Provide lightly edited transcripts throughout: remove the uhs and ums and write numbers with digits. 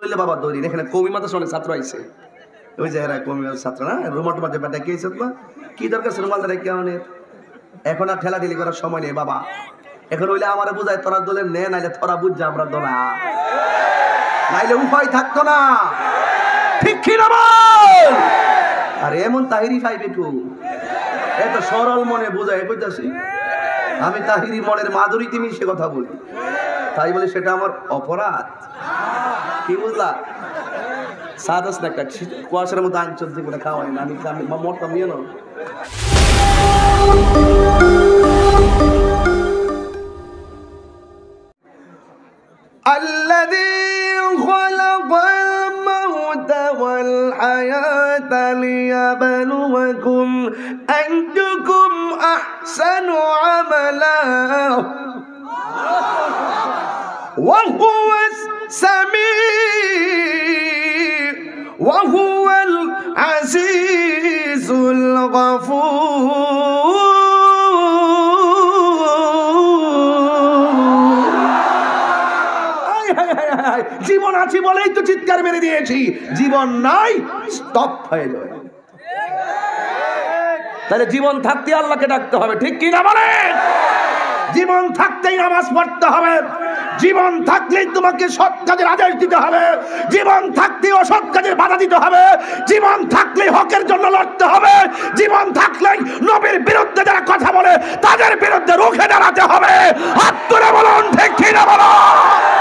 বললে বাবা দৌড়ি এখানে কবি মাদ্রাসা অনেক ছাত্র আইছে ওই যে এরা কবি ছাত্র না রুমাল মাঝে ডেকে এসে না কি দরকার ছিল রুমাল ডেকে আমাদের এখন আর ঠেলা ঠেলি করার সময় নেই বাবা এখন হইলে আমার বুঝায় তোরা দোলে নে নাইলে তোরা বুঝছে আমরা দোলা নাইলে উপায় থাকতো না ঠিক কি না বল আর এমন তাহিরি পাইবে একটু এত সরল মনে বোঝায় বুঝতেছি আমি তাহিরি মনের মাধুরীতে মিশে কথা বলি তাই বলে সেটা আমার অপরাধ কি বুঝলা সাদাস না একটা কুয়াশার মতো আঞ্চল দিয়ে করে খাওয়াই না আমি মরতাম নিয়ে না الذي خلق الموت والحياة ليبلوكم أيكم أحسن عملا وهو السميع وهو العزيز الغفور জীবন আছে বলেই তো চিৎকার মেরে দিয়েছি জীবন নাই স্টপ হয়ে যাবে তাহলে জীবন থাকতে আল্লাহকে ডাকতে হবে ঠিক কি না বলেন জীবন থাকতেই নামাজ পড়তে হবে জীবন থাকলেই তোমাকে সৎ কাজের আদেশ দিতে হবে জীবন থাকতেই অসৎ কাজের বাধা দিতে হবে জীবন থাকলেই হকের জন্য লড়তে হবে জীবন থাকলেই নবীর বিরুদ্ধে যারা কথা বলে তাদের বিরুদ্ধে রুখে দাঁড়াতে হবে হাত তুলে বলুন ঠিক কি না বলুন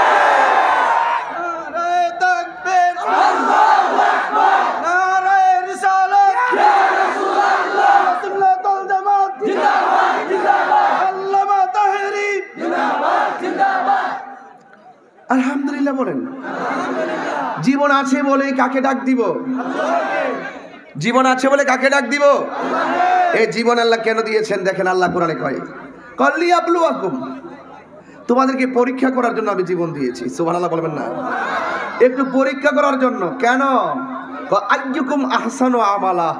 আলহামদুলিল্লাহ বলেন জীবন আছে বলে কাকে ডাক দিব জীবন আছে বলে কাকে ডাক দিব এই জীবন আল্লাহ কেন দিয়েছেন দেখেন আল্লাহ কোরআনে কয় কল্লি আবলুয়াকুম তোমাদেরকে পরীক্ষা করার জন্য আমি জীবন দিয়েছি সুবহানাল্লাহ বলবেন না একটু পরীক্ষা করার জন্য কেন আইয়ুকুম আহসানু আমালা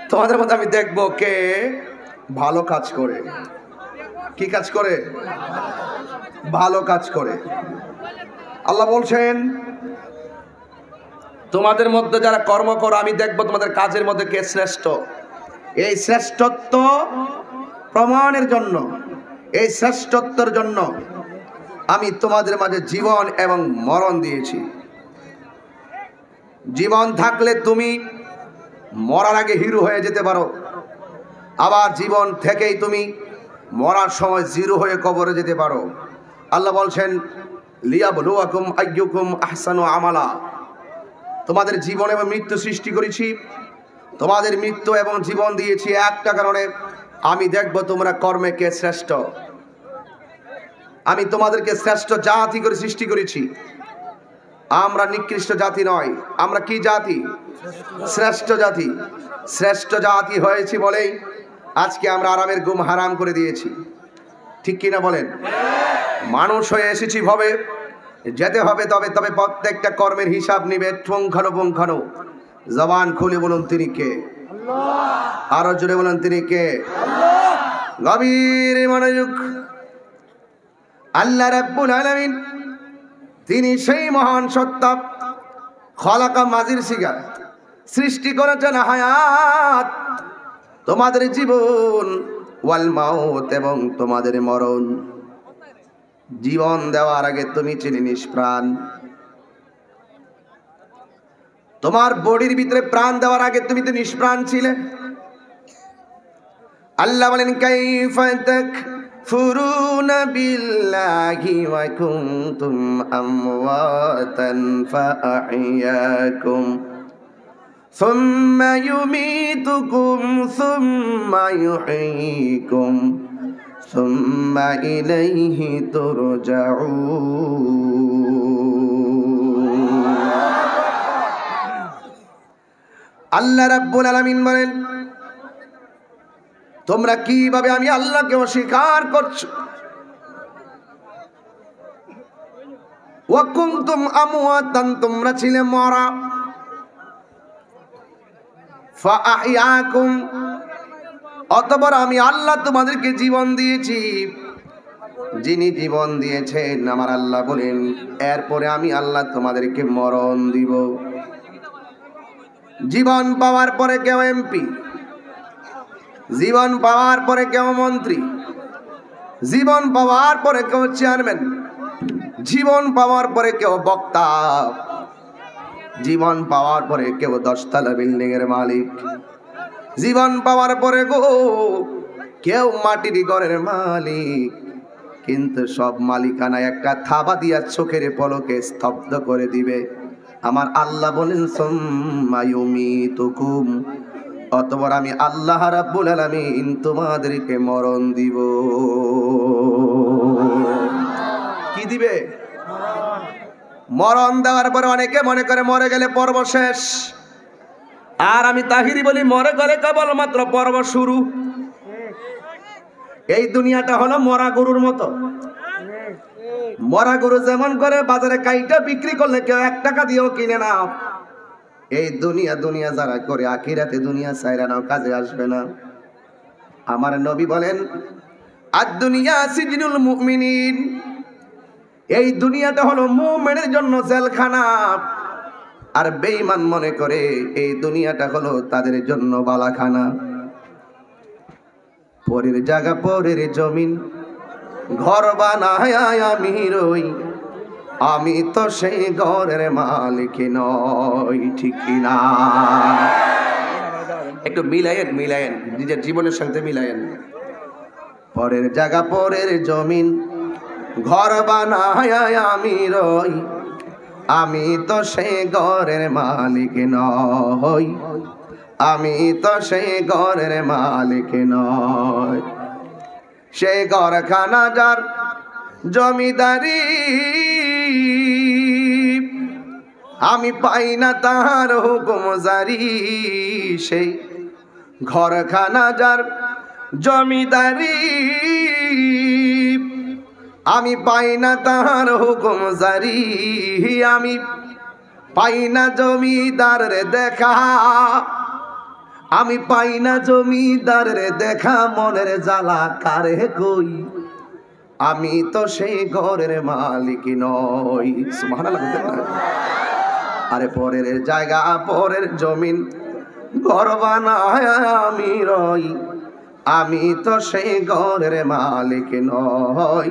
তোমাদের মধ্যে আমি দেখব কে ভালো কাজ করে কি কাজ করে ভালো কাজ করে আল্লাহ বলছেন তোমাদের মধ্যে যারা কর্ম করো আমি দেখব তোমাদের কাজের মধ্যে কে শ্রেষ্ঠ এই শ্রেষ্ঠত্ব প্রমাণের জন্য এই শ্রেষ্ঠত্বের জন্য আমি তোমাদের মাঝে জীবন এবং মরণ দিয়েছি জীবন থাকলে তুমি মরার আগে হিরো হয়ে যেতে পারো আবার জীবন থেকেই তুমি মরার সময় জিরো হয়ে কবরে যেতে পারো আল্লাহ বলছেন লিয়াবলুয়াকুম আইয়ুকুম আহসানু আমালা তোমাদের জীবন এবং মৃত্যু সৃষ্টি করেছি তোমাদের মৃত্যু এবং জীবন দিয়েছি একটা কারণে আমি দেখব তোমরা কর্মে কে শ্রেষ্ঠ আমি তোমাদেরকে শ্রেষ্ঠ জাতি করে সৃষ্টি করেছি আমরা নিকৃষ্ট জাতি নয় আমরা কি জাতি শ্রেষ্ঠ জাতি হয়েছি বলেই আজকে আমরা আরামের ঘুম হারাম করে দিয়েছি ঠিক কিনা বলেন মানুষ হয়ে এসেছি ভাবে যেতে হবে তবে তবে প্রত্যেকটা কর্মের হিসাব নিবে পুঙ্খানুপুঙ্খানু জবান খুলে বলুন তিনি কে আল্লাহ আরো জোরে বলুন তিনি কে আল্লাহ গভীর মনোযোগ আল্লাহ রাব্বুল আলামিন তিনি সেই মহান সত্তা খলাকা মাজির সিগা সৃষ্টি করেছেন হায়াত তোমাদের জীবন ওয়াল মাউত এবং তোমাদের মরণ জীবন দেওয়ার আগে তুমি ছিলে নিষ্প্রাণ তোমার বডির ভিতরে প্রাণ দেওয়ার আগে তুমি তো নিষ্প্রাণ ছিলে আল্লাহ বলেন কাইফা তাকফুরুনা বিল্লাহি ওয়া কুনতুম আমওয়াতান ফাআহইয়াকুম ثم يميتكم ثم يحييكم ثم إليه ترجعون আল্লাহ রাব্বুল আলামিন বলেন তোমরা কিভাবে আমি আল্লাহকে অস্বীকার করছো ওয়া কুনতুম আমওয়াতান তোমরা ছিলে মরা ফাআহইয়াকুম অতঃপর আমি আল্লাহ তোমাদেরকে জীবন দিয়েছি যিনি জীবন দিয়েছেন আমার আল্লাহ বলেন, এরপরে আমি আল্লাহ তোমাদেরকে মরণ দিব। জীবন পাওয়ার পরে কেউ এমপি, জীবন পাওয়ার পরে কেউ মন্ত্রী, জীবন পাওয়ার পরে কেউ চেয়ারম্যান, জীবন পাওয়ার পরে কেউ বক্তা, জীবন পাওয়ার পরে কেউ 10 তলা বিল্ডিং এর মালিক, জীবন পাওয়ার পরে গো কেউ মাটির ঘরের মালিক। কিন্তু সব মালিকানা একটা থাবা দিয়া চোখের পলকে স্তব্ধ করে দিবে। আমার আল্লাহ বলেন সুম্মা ইউমিতুকুম, অতঃপর আমি আল্লাহ রাব্বুল আলামিন তোমাদেরকে মরণ দিব। কি দিবে? মরণ দেওয়ার পরে অনেকে মনে করে মরে গেলে পর্ব শেষ, আর আমি তাহিরি বলি মরে গেলে কেবলমাত্র পর্ব শুরু। এই দুনিয়াটা হলো মরা গরুর মতো। মরা গরু যেমন করে বাজারে কাইটা বিক্রি করলে কেউ 1 টাকা দিয়েও কিনে না, এই দুনিয়া দুনিয়া যারা করে আখিরাতে দুনিয়া ছাইরা নাও, কাজে আসবে না। আমার নবী বলেন আদ-দুনিয়া সিজনুল মুমিনিন, এই দুনিয়াটা হলো মুমিনের জন্য জেলখানা। আর বেঈমান মনে করে এই দুনিয়াটা হলো তাদের জন্য বালাখানা। পরের জায়গা পরের জমিন ঘর বানায় আমি রই, আমি তো সেই ঘরের মালিক নই। ঠিক না? একটু মিলায়েন মিলায়েন, নিজের জীবনের সাথে মিলায়েন। পরের জায়গা পরের জমিন ঘর বানায় আমি রই, আমি তো সেই ঘরের মালিক নই, আমি তো সেই ঘরের মালিক নই। সেই ঘরখানা যার জমিদারি, আমি পাই না তাহার হুকুম জারি। সেই ঘরখানা যার জমিদারি, আমি পাই না তাহার হুকুম জারি। আমি পাই না জমিদারের দেখা, আমি পাই না জমিদারের দেখা। মনের জ্বালা কারে কই, আমি তো সেই ঘরের মালিক নই। সুবহানাল্লাহ। আরে পরের জায়গা পরের জমিন ঘর বানায় আমি রই, আমি তো সেই ঘরের মালিক নই,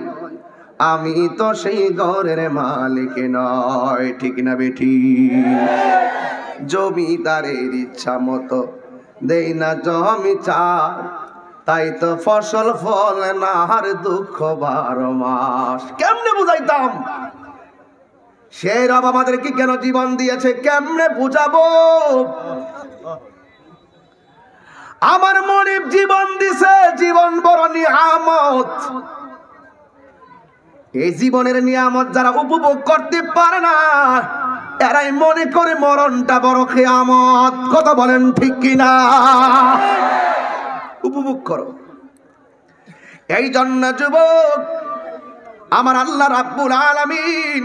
আমি তো সেই ঘরের মালিক নই। ঠিক না বেঠি? জমিদারের ইচ্ছা মতো দেই না জমি চার, তাই তো ফসল ফল না আর দুঃখ 12 মাস। কেমনে বুঝাইতাম? সেই রব আমাদেরকে কেন জীবন দিয়েছে, কেমনে বুঝাবো? আমার মনিব জীবন দিছে, জীবন বড় নিয়ামত। এই জীবনের নিয়ামত যারা উপভোগ করতে পারে না, এরাই মনে করে মরণটা বড় কিয়ামত। কথা বলেন ঠিক কিনা? উপভোগ করো। এই জন্য যুবক, আমার আল্লাহ রাব্বুল আলামিন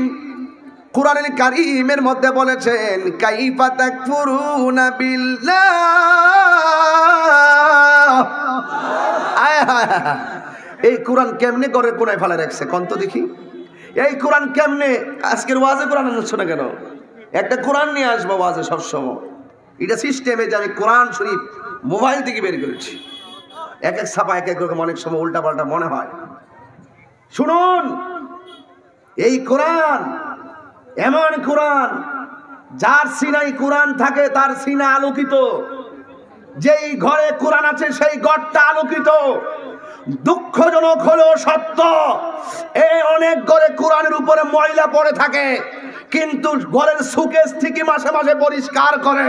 কুরআনুল কারীমের মধ্যে বলেছেন কাইফা তাকফুরুনা বিল্লাহ। এই কোরআন কেমনে করে কোনায় ফেলা রাখছে কোন তো দেখি। এই কোরআন কেমনে, আজকের ওয়াজে কোরআন আনছো না কেন? একটা কোরআন নিয়ে আসবো ওয়াজে সবসময়। এটা সিস্টেমে যে আমি কোরআন শরীফ মোবাইল থেকে বের করেছি, এক এক ছাপা এক এক রকম, অনেক সময় উল্টা পাল্টা মনে হয়। শুনুন, এই কোরআন এমন কোরআন, যার সিনায় কোরআন থাকে তার সিনা আলোকিত। যেই ঘরে কোরআন আছে সেই ঘরটা আলোকিত। দুঃখজনক হলেও সত্য, এই অনেক ঘরে কোরআনের উপরে ময়লা পড়ে থাকে, কিন্তু ঘরের সুকেস থেকে মাসে মাসে পরিষ্কার করে,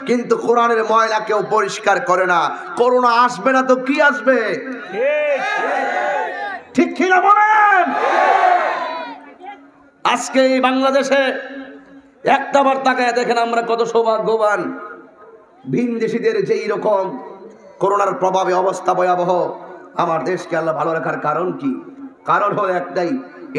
কিন্তু কোরআনের ময়লা কেউ পরিষ্কার করে না। করোনা আসবে না তো কি আসবে? ঠিক কিনা বলেন? আজকে এই বাংলাদেশে একটাবার তাকায় দেখেন আমরা কত সৌভাগ্যবান। ভিনদেশীদের যেই রকম করোনার প্রভাবে অবস্থা ভয়াবহ, আমার দেশকে আল্লাহ ভালো রাখার কারণ কি? কারণ হলো একটাই,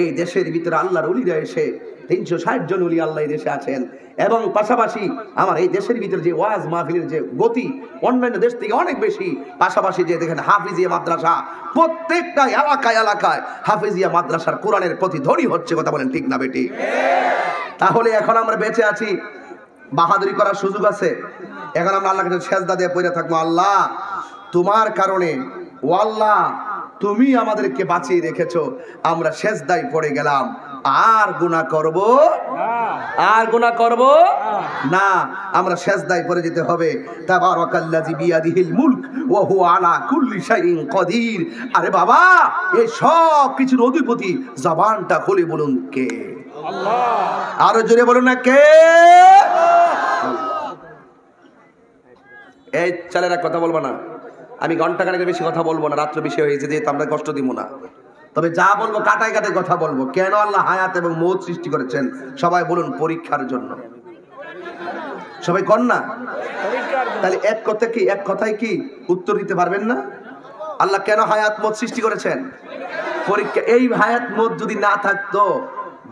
এই দেশের ভিতরে আল্লাহর ওলিরা এসে 360 জন ওলি আল্লাহ এই দেশে আছেন। এবং পাশাপাশি আমার এই দেশের ভিতরে যে ওয়াজ মাহফিলের যে গতি অন্যান্য দেশ থেকে অনেক বেশি, পাশাপাশি যে দেখেন হাফিজিয়া মাদ্রাসা, প্রত্যেকটা এলাকায় এলাকায় হাফিজিয়া মাদ্রাসার কোরআনের প্রতিধ্বনি হচ্ছে। কথা বলেন ঠিক না বেটি? তাহলে এখন আমরা বেঁচে আছি, বাহাদুরি করার সুযোগ আছে। এখন আমরা আল্লাহর কাছে সেজদা দিয়ে পড়ে থাকবো, আল্লাহ তোমার কারণে, ও আল্লাহ তুমি আমাদেরকে বাঁচিয়ে রেখেছো, আমরা সেজদায় পড়ে গেলাম, আর গুনাহ করব আর গুনাহ করব না, আমরা সেজদায় পড়ে যেতে হবে। তাবারাকাল্লাযী বিয়াদিহিল মুলক ওয়া হুয়া আলা কুল্লি শাইইন কাদির। আরে বাবা, এই সব কিছুর অধিপতি, জবানটা খুলে বলুন কে? আল্লাহ। আরো জোরে বলুন না কে? এই ছেলেরা কথা বলবো না, আমি ঘন্টা খানেকের বেশি কথা বলবো না, রাত্র বেশি হয়েছে, যেহেতু আমরা কষ্ট দিব না। তবে যা বলবো কাটায় কাটায় কথা বলবো। কেন আল্লাহ হায়াত এবং মৌত সৃষ্টি করেছেন? সবাই বলুন পরীক্ষার জন্য। সবাই কর না? তাহলে এক কথায় কি উত্তর দিতে পারবেন না? আল্লাহ কেন হায়াত মৌত সৃষ্টি করেছেন? পরীক্ষা। এই হায়াত মৌত যদি না থাকতো,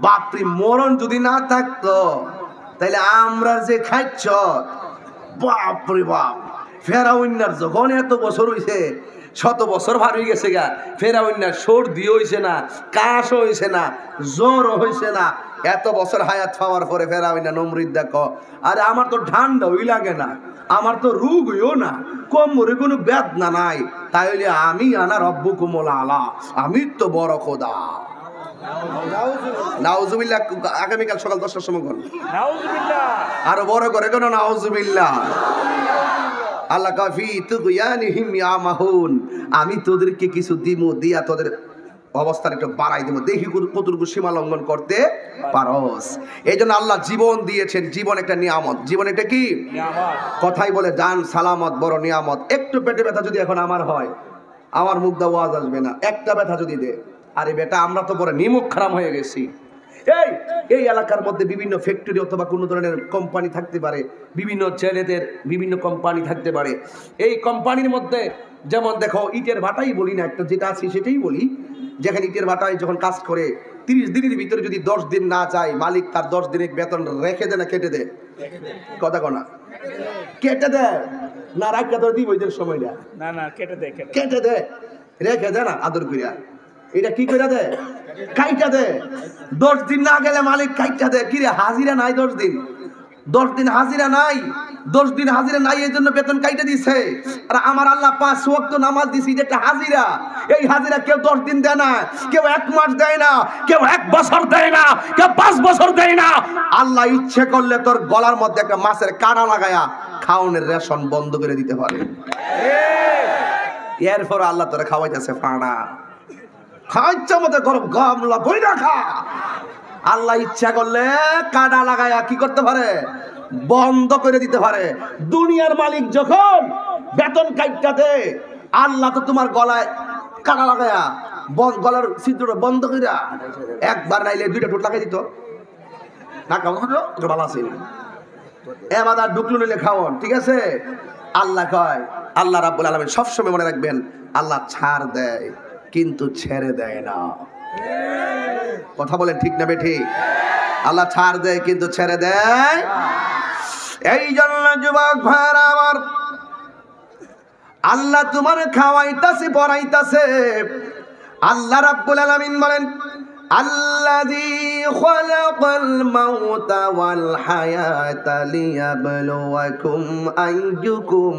বাপরি মরণ যদি না থাকতো, তাহলে আমরা যে খাইছ, বাপরে বাপ, ফেরাউন্নার যখন এত বছর হইছে, 100 বছর ভার হয়ে গেছে গা, ফেরাউন্নার সর্দি হইছে না, কাশ হইছে না, জ্বর হইছে না, এত বছর হায়াত পাওয়ার পরে ফেরাউন্না নমরুদ দেখো, আরে আমার তো ঠান্ডা হই লাগে না, আমার তো রোগ হইও না, কোমরে কোনো বেদনা নাই, তাইলে আমি আনা রব্বুকুমুল আলা, আমি তো বড় খোদা। নাউজুবিল্লাহ। আগামীকাল সকাল 10টার সময় করুন নাউজুবিল্লাহ, আরো বড় করে কেন নাউজুবিল্লাহ। আল্লাহ কাফি তুগয়ানিহিম ইয়ামাহুন, আমি তোদেরকে কিছু দিমু, দিয়া তোদের অবস্থান একটু বাড়াই দেবো, দেখি কতটুকু সীমা লঙ্ঘন করতে পারস। এই জন্য আল্লাহ জীবন দিয়েছেন। জীবন একটা নিয়ামত। জীবন একটা কি নিয়ামত? কথাই বলে জান সালামত বড় নিয়ামত। একটু পেটে ব্যথা যদি এখন আমার হয়, আমার মুখ দা ওয়াজ আসবে না। একটা ব্যথা যদি দে, আরে বেটা আমরা তো বড় নিমুখ খারাপ হয়ে গেছি। এই এলাকার মধ্যে বিভিন্ন ফ্যাক্টরি অথবা কোনো ধরনের কোম্পানি থাকতে পারে, বিভিন্ন ছেলেদের বিভিন্ন কোম্পানি থাকতে পারে। এই কোম্পানির মধ্যে যেমন দেখো, ইটের ভাটাই বলি না, একটা যেটা আছে সেটাই বলি, যেখানে ইটের ভাটায় যখন কাজ করে 30 দিনের ভিতরে যদি 10 দিন না যায়, মালিক তার 10 দিনের বেতন রেখে দেয় না কেটে দেয়? কথা কনা কেটে দেয় না, রাখা তো দিব ওইদের সময়টা, না না কেটে দেয়, রেখে দেয় না আদর করিয়া। এটা কি করে দেয়? কাইটা দেয়। 10 দিন না গেলে মালিক কাইটা দেয়। কিরে হাজিরা নাই 10 দিন, 10 দিন হাজিরা নাই, 10 দিন হাজিরা নাই, এই জন্য বেতন কাইটা দিছে। আর আমার আল্লাহ 5 ওয়াক্ত নামাজ দিছি, যেটা হাজিরা, এই হাজিরা কেউ 10 দিন দেয় না, কেউ 1 মাস দেয় না, কেউ 1 বছর দেয় না, কেউ 5 বছর দেয় না। আল্লাহ ইচ্ছে করলে তোর গলার মধ্যে একটা মাছের কাঁটা লাগায়া খাওনের রেশন বন্ধ করে দিতে পারে। এরপর আল্লাহ তোরা খাওয়াইতেছে ফাড়া, খাওয়াইছে মতো গরম গামলা বই রাখা। আল্লাহ ইচ্ছা করলে কাঁটা লাগায়া কি করতে পারে? বন্ধ করে দিতে পারে। দুনিয়ার মালিক যখন বেতন কাইটা দেয়, আল্লাহ তো তোমার গলায় কাঁটা লাগায়া গলার ছিদ্রটা বন্ধ কইরা একবার নাইলে 2টা ঠোঁট লাগাই দিত না, কেমন হতো এটা ভালো আছে। এবার ঢুকলো নিলে খাওয়ান, ঠিক আছে। আল্লাহ কয়, আল্লাহ রাব্বুল আলামিন সবসময় মনে রাখবেন, আল্লাহ ছাড় দেয় কিন্তু ছেড়ে দেয় না। কথা বলেন ঠিক না বেঠি? আল্লাহ ছাড় দেয় কিন্তু ছেড়ে দেয়। এই জন্য যুবক ভাইরা আমার, আল্লাহ তোমার খাওয়াইতাছে পড়াইতাছে। আল্লাহ রাব্বুল আলামিন বলেন, আল্লাযী খালাকাল মাউতা ওয়াল হায়াতা লিয়াবলুয়াকুম আইয়ুকুম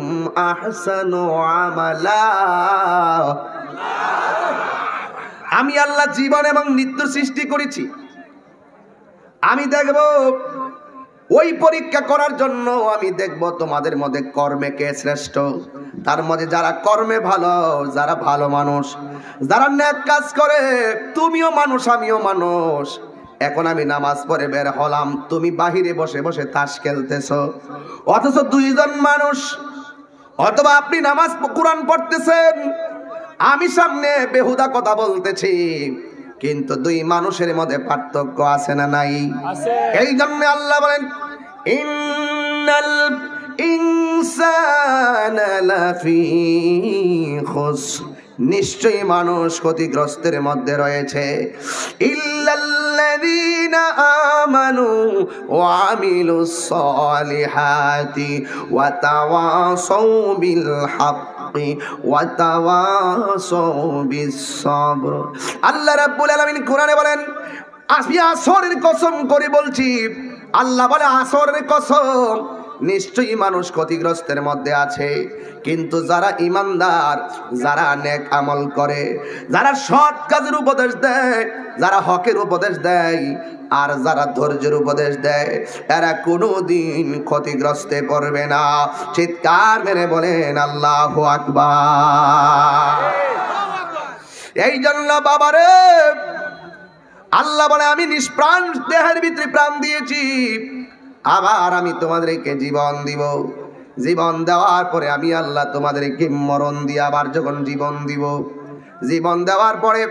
আহসানু আমালা। আমি আল্লাহ জীবন এবং মৃত্যু সৃষ্টি করেছি, আমি দেখব ওই পরীক্ষা করার জন্য, আমি দেখব তোমাদের মধ্যে কর্মে কে শ্রেষ্ঠ। তার মধ্যে যারা কর্মে ভালো, যারা ভালো মানুষ, যারা নেক কাজ করে, তুমিও মানুষ আমিও মানুষ। এখন আমি নামাজ পড়ে বের হলাম, তুমি বাহিরে বসে বসে তাস খেলতেছো, অথচ 2 জন মানুষ। অথবা আপনি নামাজ কোরআন পড়তেছেন, আমি সামনে বেহুদা কথা বলতেছি, কিন্তু 2 মানুষের মধ্যে পার্থক্য আছে না নাই? এই জন্য আল্লাহ বলেন, ইন্নাল ইনসানা লাফি খুসর নিশ্চয়ই মানুষ ক্ষতিগ্রস্তের মধ্যে রয়েছে। ইল্লাল্লাযীনা আমানু ওয়া আমিলুস সালিহাতি ওয়া তাওয়াসাউ বিল হাক্কি ওয়া তাওয়াসাউ বিস সাবর। আল্লাহ রাব্বুল আলামিন কোরআনে বলেন, আমি আসরের কসম করে বলছি, আল্লাহ বলে আসরের কসম, নিশ্চয়ই মানুষ ক্ষতিগ্রস্তের মধ্যে আছে। কিন্তু যারা ইমানদার, যারা নেক আমল করে, যারা সৎ কাজের উপদেশ দেয়, যারা হকের উপদেশ দেয়, আর যারা ধৈর্যের উপদেশ দেয়, এরা কোনোদিন ক্ষতিগ্রস্তে পড়বে না। চিৎকার মেরে বলেন আল্লাহু আকবার। এই জন্য বাবারে আল্লাহ বলে, আমি নিষ্প্রাণ দেহের ভিতরে প্রাণ দিয়েছি, আবার আমি তোমাদেরকে জীবন দিব। জীবন দেওয়ার পরে আমি আল্লাহ তোমাদেরকে মরণ দিয়ে আবার যখন জীবন দিব, জীবন দেওয়ার পরে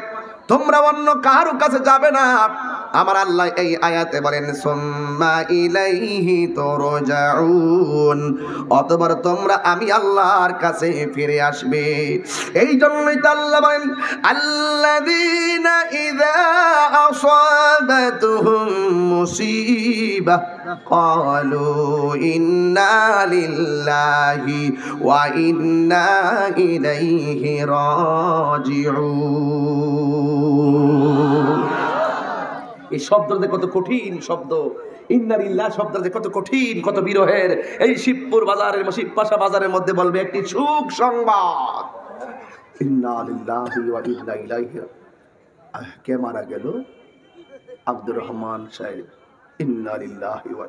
তোমরা অন্য কারো কাছে যাবে না। আমার আল্লাহ এই আয়াতে বলেন, সুম্মা ইলাইহি তুরজাউন, অতঃপর তোমরা আমি আল্লাহর কাছে ফিরে আসবে। এই জন্যই তো আল্লাহ বলেন, আল্লাযীনা ইযা আসাবাতুহুম মুসিবাহ ক্বালু ইন্না লিল্লাহি ওয়া ইন্না ইলাইহি রাজিউন। এই শব্দটা কত কঠিন শব্দ, ইন্নালিল্লাহ শব্দটা কত কঠিন, কত বিরহের। এই শিবপুর বাজারের, শিবপাশা বাজারের মধ্যে বলবে একটি সুখ সংবাদ, ইন্নালিল্লাহি ওয়া ইন্না ইলাইহি। কে মারা গেল? আব্দুর রহমান সাহেব। ইন্নালিল্লাহি ওয়া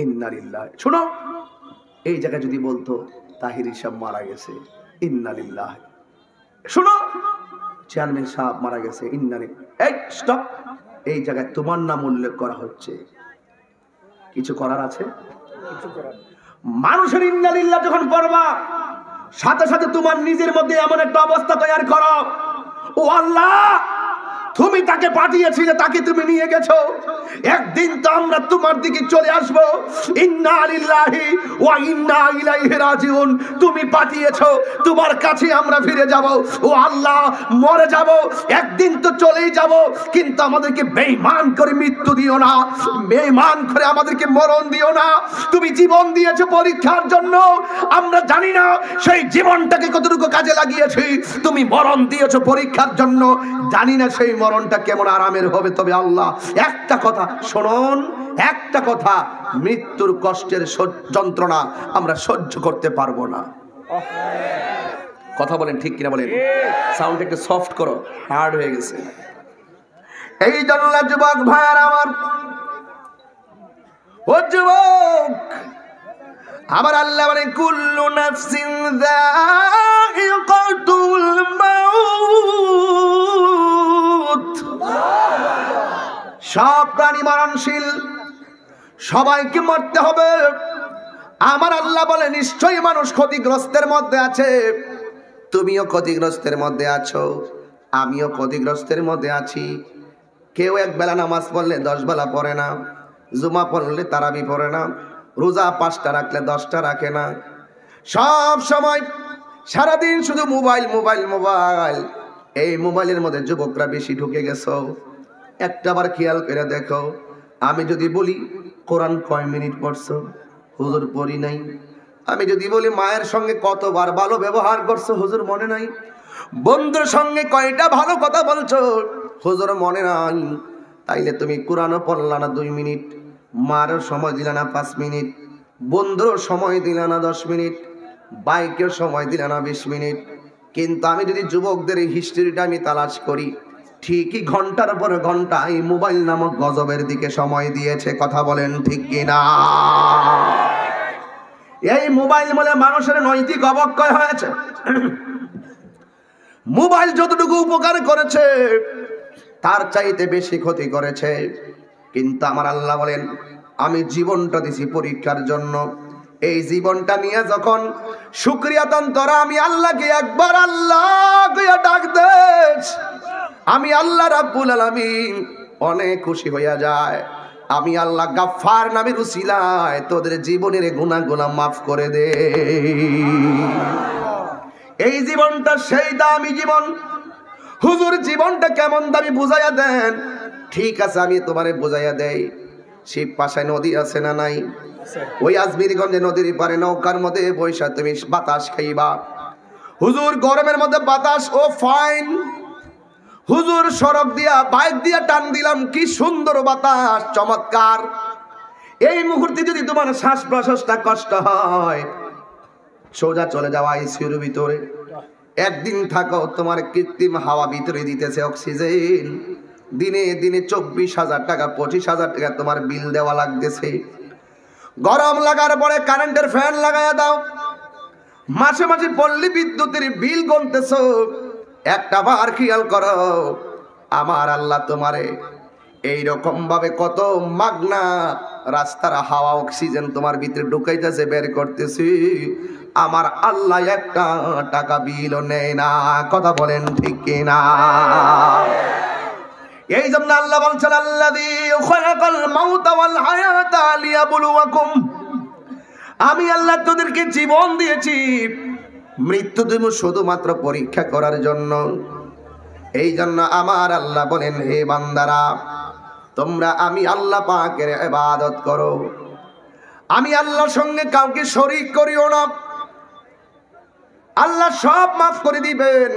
ইন্নালিল্লাহ। শুনো, এই জায়গায় যদি বলতো তাহির সাহেব মারা গেছে, ইন্নালিল্লাহ। শুনো, চেয়ারম্যান সাহেব মারা গেছে, ইন্নালিল্লাহ। এই স্টপ, এই জায়গায় তোমার নাম উল্লেখ করা হচ্ছে, কিছু করার আছে? মানুষের ইন্নালিল্লাহ যখন পড়বা, সাথে সাথে তোমার নিজের মধ্যে এমন একটা অবস্থা তৈরি করো, ও আল্লাহ তুমি তাকে পাঠিয়েছিলে, তাকে তুমি নিয়ে গেছো, একদিন তো আমরা তোমার দিকে চলে আসবো। ইন্না লিল্লাহি ওয়া ইন্না ইলাইহি রাজিউন। তুমি পাঠিয়েছো, তোমার কাছে আমরা ফিরে যাব। ও আল্লাহ, মরে যাব, একদিন তো চলেই যাব, কিন্তু আমাদেরকে বেঈমান করে মৃত্যু দিও না, বেঈমান করে আমাদেরকে মরণ দিও না। তুমি জীবন দিয়েছো পরীক্ষার জন্য, আমরা জানি না সেই জীবনটাকে কতটুকু কাজে লাগিয়েছি। তুমি মরণ দিয়েছো পরীক্ষার জন্য, জানি না সেই মরণটা কেমন আরামের হবে। তবে আল্লাহ একটা কথা শুনুন, একটা কথা, মৃত্যুর কষ্টের যন্ত্রণা আমরা সহ্য করতে পারবো না। কথা বলেন ঠিক কিনা বলেন? সাউন্ড একটু সফট করো, হার্ড হয়ে গেছে। এই জন্য যুবক ভাইয়ার আমার, ও যুবক আমার, আল্লাহ বলেন কুল্লু নাফসিন যায়িকাতুল মাউত। সব প্রাণী মরণশীল, সবাইকে মরতে হবে। আমার আল্লাহ বলে, নিশ্চয়ই মানুষ ক্ষতিগ্রস্তের মধ্যে আছে। তুমিও ক্ষতিগ্রস্তের মধ্যে আছো, আমিও ক্ষতিগ্রস্তের মধ্যে আছি। কেউ এক বেলা নামাজ পড়লে 10 বেলা পড়ে না, জুমা পড়লে তারাবি পড়ে না, রোজা 5টা রাখলে 10টা রাখে না। সব সময় সারাদিন শুধু মোবাইল মোবাইল মোবাইল। এই মোবাইলের মধ্যে যুবকরা বেশি ঢুকে গেছো। একটা বার খেয়াল করে দেখো, আমি যদি বলি কোরআন কয় মিনিট পড়ছো, হুজুর পড়ি নাই। আমি যদি বলি মায়ের সঙ্গে কতবার ভালো ব্যবহার করছো, হুজুর মনে নাই। বন্ধুর সঙ্গে কয়টা ভালো কথা বলছো, হুজুর মনে নাই। তাইলে তুমি কোরআনও পড়লা না 2 মিনিট, মারও সময় দিলা না 5 মিনিট, বন্ধুরও সময় দিলা না 10 মিনিট, বাইকেও সময় দিলা না 20 মিনিট। কিন্তু আমি যদি যুবকদের এই হিস্ট্রিটা আমি তালাশ করি, ঠিকই ঘন্টার পর ঘন্টা এই মোবাইল নামক গজবের দিকে সময় দিয়েছে। কথা বলেন ঠিক কিনা? এই মোবাইল বলে মানুষের নৈতিক অবক্ষয় হয়েছে। মোবাইল যতটুকু উপকার করেছে তার চাইতে বেশি ক্ষতি করেছে। কিন্তু আমার আল্লাহ বলেন, আমি জীবনটা দিছি পরীক্ষার জন্য। এই জীবনটা নিয়ে যখন শুকরিয়া তন্তরা আমি আল্লাহকে একবার আল্লাহ ডাক দেশ, আমি আল্লাহ রাব্বুল আলামিন অনেক খুশি হইয়া যায়। আমি আল্লাহ গাফফার নামের উসিলায় তোদের জীবনের গুনাহগুলো মাফ করে দে। এই জীবনটা সেই দামি জীবন। হুজুর জীবনটা কেমন দামি বুঝাইয়া দেন। ঠিক আছে, আমি তোমারে বুঝাইয়া দেই। শিব পাশায় নদী আছে না নাই? ওই আজমিরগঞ্জে নদীর পারে নৌকার মধ্যে বৈশা তুমি বাতাস খাইবা। হুজুর গরমের মধ্যে বাতাস ও ফাইন। হুজুর সড়ক দিয়া বাইক দিয়া টান দিলাম, কি সুন্দর বাতাস, চমৎকার। এই মুহূর্তে যদি তোমার শ্বাস প্রশ্বাসটা কষ্ট হয়, সোজা চলে যাওয়া আইসিইউর ভিতরে। একদিন থাকো, তোমার কৃত্রিম হাওয়া ভিতরে দিতেছে অক্সিজেন। দিনে দিনে 24,000 টাকা 25,000 টাকা তোমার বিল দেওয়া লাগতেছে। গরম লাগার পরে কারেন্টের ফ্যান লাগাইয়া দাও। মাসে মাসে পল্লী বিদ্যুতের বিল গুনতেছো। একটা বার খেয়াল করো, আমার আল্লাহ তোমারে এইরকম ভাবে কত মাগনা রাস্তার হাওয়া অক্সিজেন তোমার ভিতরে ঢুকাইতেছে, বের করতেছি। আমার আল্লাহ একটা টাকা বিলও নেয় না। কথা বলেন ঠিক কিনা? এই জন্য আল্লাহ বলছেন, আল্লাযী খালাকাল মাউতা ওয়াল হায়াতা লিয়াবলুয়াকুম। আমি আল্লাহ তোদেরকে জীবন দিয়েছি, মৃত্যু দেব শুধুমাত্র পরীক্ষা করার জন্য। এই জন্য আমার আল্লাহ বলেন, হে বান্দারা, তোমরা আমি আল্লাহ পাকের ইবাদত করো। আমি আল্লাহর সঙ্গে কাউকে শরীক করিও না। আল্লাহ সব মাফ করে দিবেন,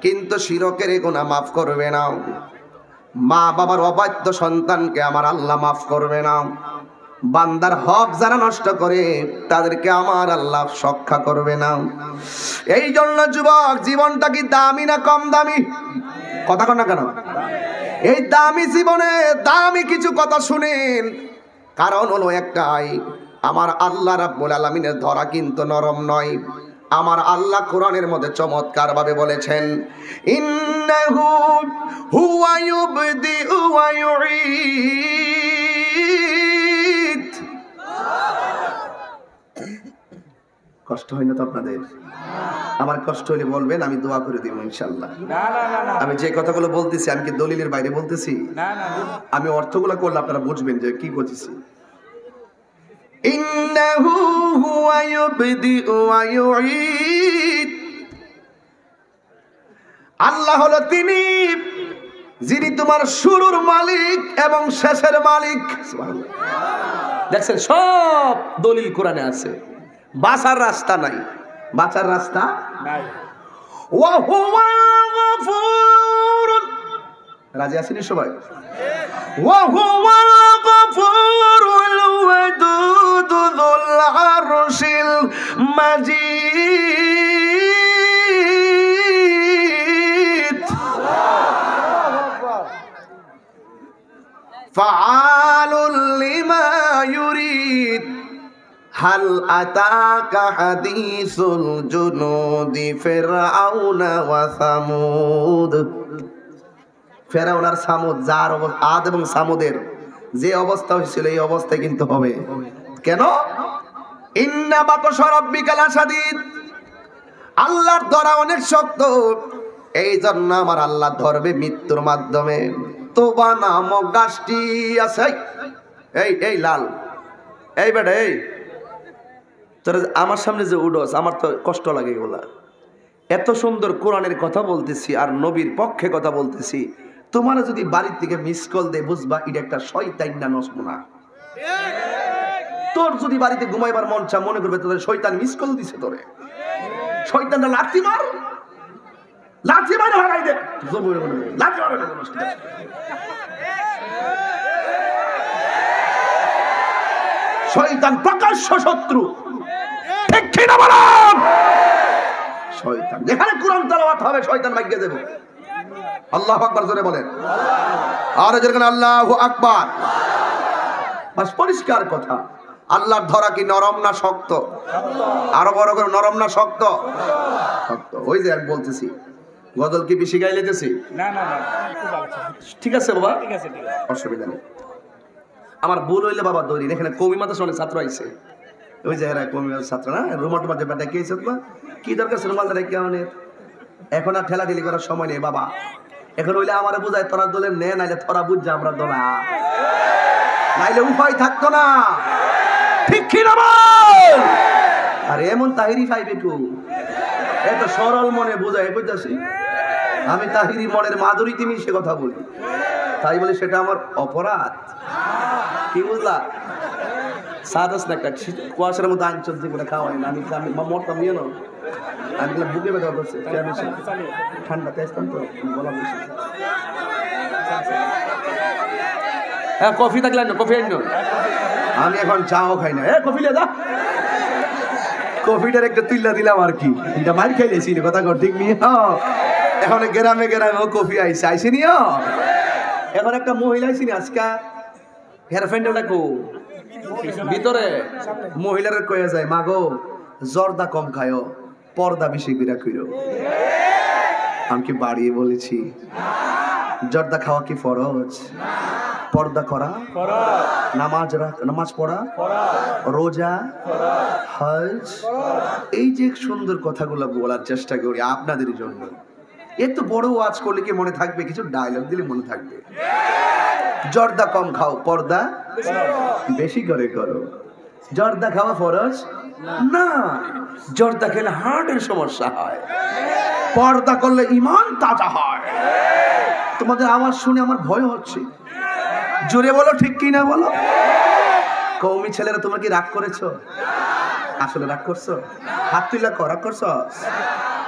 কিন্তু শিরকের গুনাহ মাফ করবে না। মা বাবার অবাধ্য সন্তানকে আমার আল্লাহ মাফ করবে না। বান্দার হক যারা নষ্ট করে তাদেরকে আমার আল্লাহ রক্ষা করবে না। এই জন্য যুবক, জীবনটা কি দামি না কম দামি? কথা কন না কেন? এই দামি জীবনে দামি কিছু কথা শুনেন। কারণ হলো একটাই, আমার আল্লাহ রাব্বুল আলামিনের ধরা কিন্তু নরম নয়। আমার আল্লাহ কোরআনের মধ্যে চমৎকার ভাবে বলেছেন, ইন্নাহু হুয়া ইউবদিউ ওয়া ইউঈদ। কষ্ট হয় না তো আপনাদের? আমার কষ্ট হলে বলবেন, আমি দোয়া করে দিব ইনশাআল্লাহ। আমি যে কথাগুলো বলতেছি, আমি কি দলিলের বাইরে বলতেছি? আমি অর্থগুলো করলে আপনারা বুঝবেন যে কি করতেছি। ইন্নাহু হুয়া ইউবদিউ ওয়া ইউঈদ। আল্লাহ হলো তিনি যিনি তোমার শুরুর মালিক এবং শেষের মালিক। সুবহানাল্লাহ। দেখছেন, সব দলিল কোরআনে আছে। বাঁচার রাস্তা নাই, বাঁচার রাস্তা নাই। ওয়া হুয়াল গফুর। রাজি আছেন সবাই? ওয়া হুয়াল গফুরুল ওয়াদুদ যুল আরশিল মাজিদ। ফাআলুল লিমা ইউরিদ। হাল আতাকা হাদিসুল জুনুদি ফিরআউনা ওয়া সামুদ। ফেরাউন আর সামুদ, যার আদ এবং সামুদের যে অবস্থা হয়েছিল, এই অবস্থায় কিন্তু হবে। কেন? ইন্না বাতশা রাব্বিকা লাশাদীদ। আল্লাহর ধরা অনেক শক্ত। এই জন্য আমার আল্লাহ ধরবে মৃত্যুর মাধ্যমে। তোবা নামক গাছটি আছে, এই এই লাল, এই বেটা, এই তোরা আমার সামনে যে উডস, আমার তো কষ্ট লাগে এগুলা। এত সুন্দর কোরআনের কথা বলতেছি আর নবীর পক্ষে কথা বলতেছি। তোমার যদি বাড়ির থেকে মিস কল দে, বুঝবা এটা একটা শয়তান না নসমনা। তোর যদি বাড়িতে ঘুমাইবার মন চা, মনে করবে তোদের শয়তান মিস কল দিছে। তোরে শয়তানটা লাথি মার, লাথি মার, হারাই দে, লাথি মার। শয়তান প্রকাশ্য শত্রু। ঠিক কিনা বলেন? শয়তান যেখানে কোরআন তেলাওয়াত হবে, শয়তান ভাগ্যে দেব। আল্লাহু আকবার জোরে বলেন। আর যেখানে আল্লাহু আকবার, বাস পরিষ্কার কথা। আল্লাহর ধরা কি নরম না শক্ত? আরো বড় করে, নরম না শক্ত? শক্ত। ওই যে আমি বলতেছি, গজল কি বেশি গাইলে গেছি? না না না, ঠিক আছে বাবা, ঠিক আছে, ঠিক আছে, অসুবিধা নেই। আমার ভুল হইলে বাবা দৌড়ি। এখানে কমি মাদ্রাসা অনেক ছাত্র আইছে। ওই যে এরা কমি ছাত্র না, রুমাল টুমাল ব্যাপারটা কি হয়েছে? কি দরকার রুমালটা রেখে আমাদের? এখন আর ঠেলা ঠেলি করার সময় নেই বাবা। এখন হইলে আমার বোঝায় তোরা দোলে নে, নাইলে তোরা বুঝছে আমরা দোলা, নাইলে উপায় থাকতো না। ঠিক কি না বল? আর এমন তাহিরি পাইবে একটু এত সরল মনে বোঝায় কইতাছি আমি তাহিরি মনের মাধুরীতে মিশে কথা বলি, তাই বলে সেটা আমার অপরাধ? কি বুঝলা? সাদাস না একটা কুয়াশার মধ্যে আঞ্চল যেগুলো খাওয়াই না, আমি মরতাম নিয়ে না, আমি বুকে ব্যথা করছে ঠান্ডাতে আসতাম তো বলা বলছি। হ্যাঁ কফি থাকলে আনো, কফি আনো। আমি এখন চাও খাই না। কফি লে দা, কফিটার একটা তুইলা দিলাম আর কি, এটা মার খাইলেছি কথা কর ঠিক নিয়ে। এখন গ্রামে গ্রামে কফি আইসে আইসে নিয়ে। এখন একটা মহিলা আইসি আজকা হেয়ার ফ্রেন্ডের ডাকো ভিতরে মহিলার কয়ে যায়, মা গো জর্দা কম খায়ো, পর্দা বেশি করে কইরো। আমি কি বাড়িয়ে বলেছি? জর্দা খাওয়া কি ফরজ? পর্দা করা নামাজ পড়া, রোজা, হজ, এই যে সুন্দর কথাগুলো বলার চেষ্টা করি আপনাদের জন্য। এত বড় ওয়াজ করলে কি মনে থাকবে? কিছু ডায়লগ দিলে মনে থাকবে। জর্দা কম খাও, পর্দা বেশি করে করো। জর্দা খাওয়া ফরজ না, জর্দা খেলে হার্টের সমস্যা হয়, পর্দা করলে ঈমান তাজা হয়। তোমাদের আওয়াজ শুনে আমার ভয় হচ্ছে, জোরে বলো ঠিক কি না বলো। কওমি ছেলেরা তোমরা কি রাগ করেছো? আসলে রাগ করছো? হাত তুলে রাগ করছো?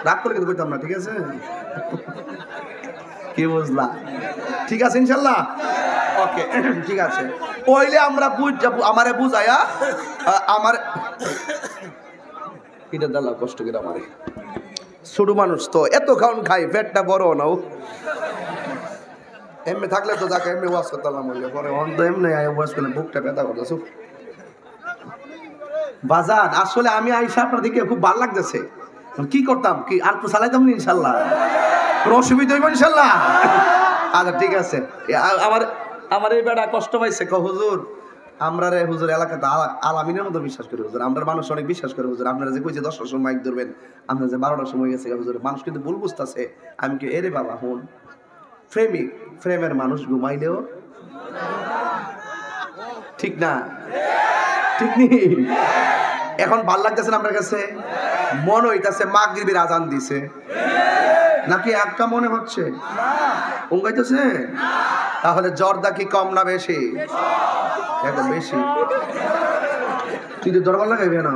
রাগ করে কিন্তু করতাম না, ঠিক আছে? কি বুঝলা? ঠিক আছে ইনশাল্লাহ, ওকে ঠিক আছে। পয়লে আমরা আমারে বুঝায়া আমার এটা দালা কষ্ট করে আমারে ছোট মানুষ তো এত খাওন খাই, পেটটা বড় নাও এমনি থাকলে তো যাকে এমনি ওয়াশ করতাম বললে পরে অন্ত এমনি ওয়াশ করলে বুকটা ব্যথা করতেছ। বাজান আসলে আমি আইসা আপনার দিকে খুব ভালো লাগতেছে, কি করতাম কি আর তো চালাইতাম না ইনশাল্লাহ, কোনো অসুবিধা হইব ইনশাল্লাহ। আচ্ছা ঠিক আছে। আমার এই বেটা কষ্ট পাইছে, হুজুর আমরা রে হুজুর এলাকাতে আলামিনের মতো বিশ্বাস করি হুজুর, আমরা মানুষ অনেক বিশ্বাস করে হুজুর, আপনারা যে কইছে 10টার সময় মাইক ধরবেন, আপনারা যে 12টার সময় গেছে হুজুর, মানুষ কিন্তু ভুল বুঝতেছে। আমি কি এরে বাবা হুন ফ্রেমের মানুষ ঘুমাইলেও ঠিক না, ঠিক নেই। এখন ভাল লাগতেছে না আপনার কাছে? মনে হইতাছে মাগরিবের আজান দিছে নাকি একটা মনে হচ্ছে উঙ্গাইতেছে? তাহলে জর্দা কি কম না বেশি? একদম বেশি। তুই তো দরবার লাগাইবে না।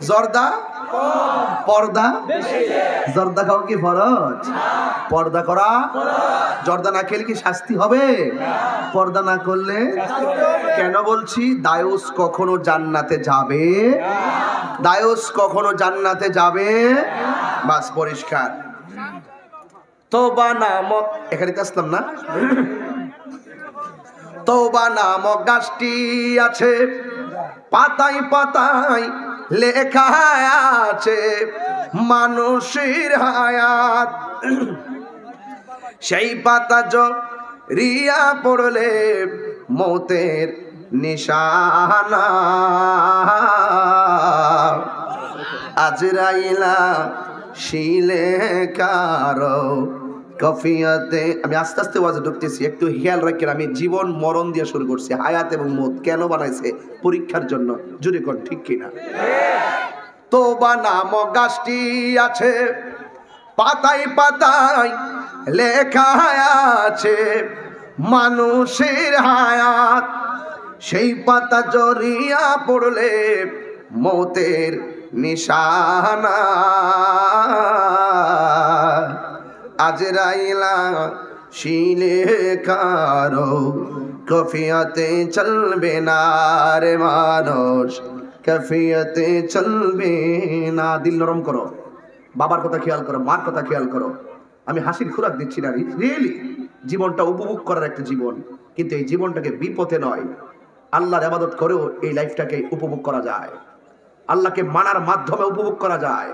জর্দা পর্দা, জর্দা খাওয়া কি ফরজ? পর্দা করা, জর্দা না খেলে কি শাস্তি হবে? পর্দা না করলে কেন বলছি? দায়ুস কখনো জান্নাতে যাবে, দায়ুস কখনো জান্নাতে যাবে, বাস পরিষ্কার। তওবা নামক, এখানে তো আসলাম না, তওবা নামক গাছটি আছে, পাতায় পাতায় লেখা আছে মানুষের হায়াত, সেই পাতা জড়িয়া পড়লে মৌতের নিশানা, আজরাইলা শিলে কারো কফিয়াতে। আমি আস্তে আস্তে ওয়াজে ঢুকতেছি, একটু খেয়াল রাখেন। আমি জীবন মরণ দিয়ে শুরু করছি। হায়াত এবং মৌত কেন বানাইছে? পরীক্ষার জন্য। জুড়ে কোন ঠিক কিনা? তওবা নামক গাছটি আছে, পাতায় পাতায় লেখা আছে মানুষের হায়াত, সেই পাতা জড়িয়া পড়লে মৌতের নিশানা, আজরাইলা শিলে কারো কফিয়াতে চলবে না রে মানুষ, কফিয়াতে চলবে না। দিল নরম করো, বাবার কথা খেয়াল করো, মার কথা খেয়াল করো। আমি হাসির খোরাক দিচ্ছি না, রিয়েলি জীবনটা উপভোগ করার একটা জীবন, কিন্তু এই জীবনটাকে বিপথে নয়, আল্লাহর ইবাদত করেও এই লাইফটাকে উপভোগ করা যায়, আল্লাহকে মানার মাধ্যমে উপভোগ করা যায়,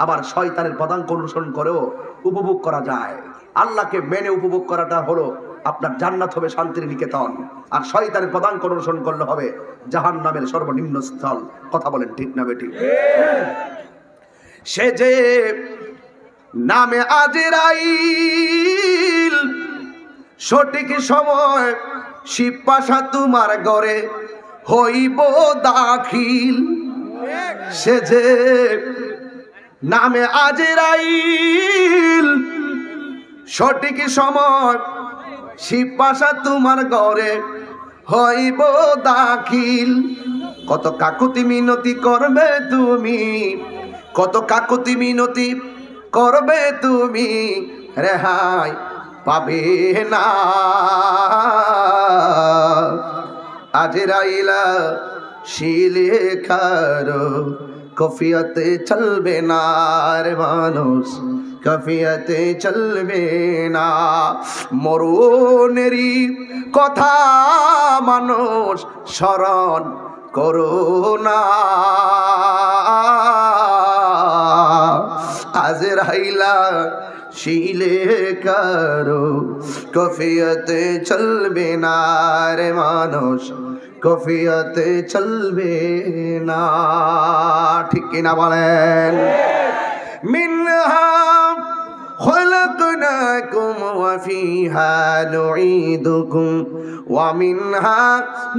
আবার শয়তানের পদাঙ্ক অনুসরণ করেও উপভোগ করা যায়। আল্লাহকে মেনে উপভোগ করাটা হলো আপনার জান্নাত হবে শান্তির নিকেতন, আর শয়তানের পদাঙ্ক অনুসরণ করলে হবে জাহান্নামের সর্বনিম্ন স্থল। কথা বলেন ঠিক না বেটি? সে যে নামে আজরাইল, সঠিক সময় শিবপাশা তোমার ঘরে হইব দাখিল, সে যে নামে আজরাইল, সঠিক সময় শিবপাশা তোমার ঘরে হইব দাখিল। কত কাকুতি মিনতি করবে তুমি, কত কাকুতি মিনতি করবে তুমি, রেহাই পাবে না। আজরাইলা শিলে খারো কফিয়তে চলবে না রে মানুষ, কফিয়তে চলবে না। মরণেরই কথা মানুষ স্মরণ করো না। আজরাইলা শিলে কারো কফিয়তে চলবে না রে মানুষ, কফিয়তে চলবে না। ঠিক কিনা বলেন? মিনহা خلقناكم وفيها نعيدكم ومنها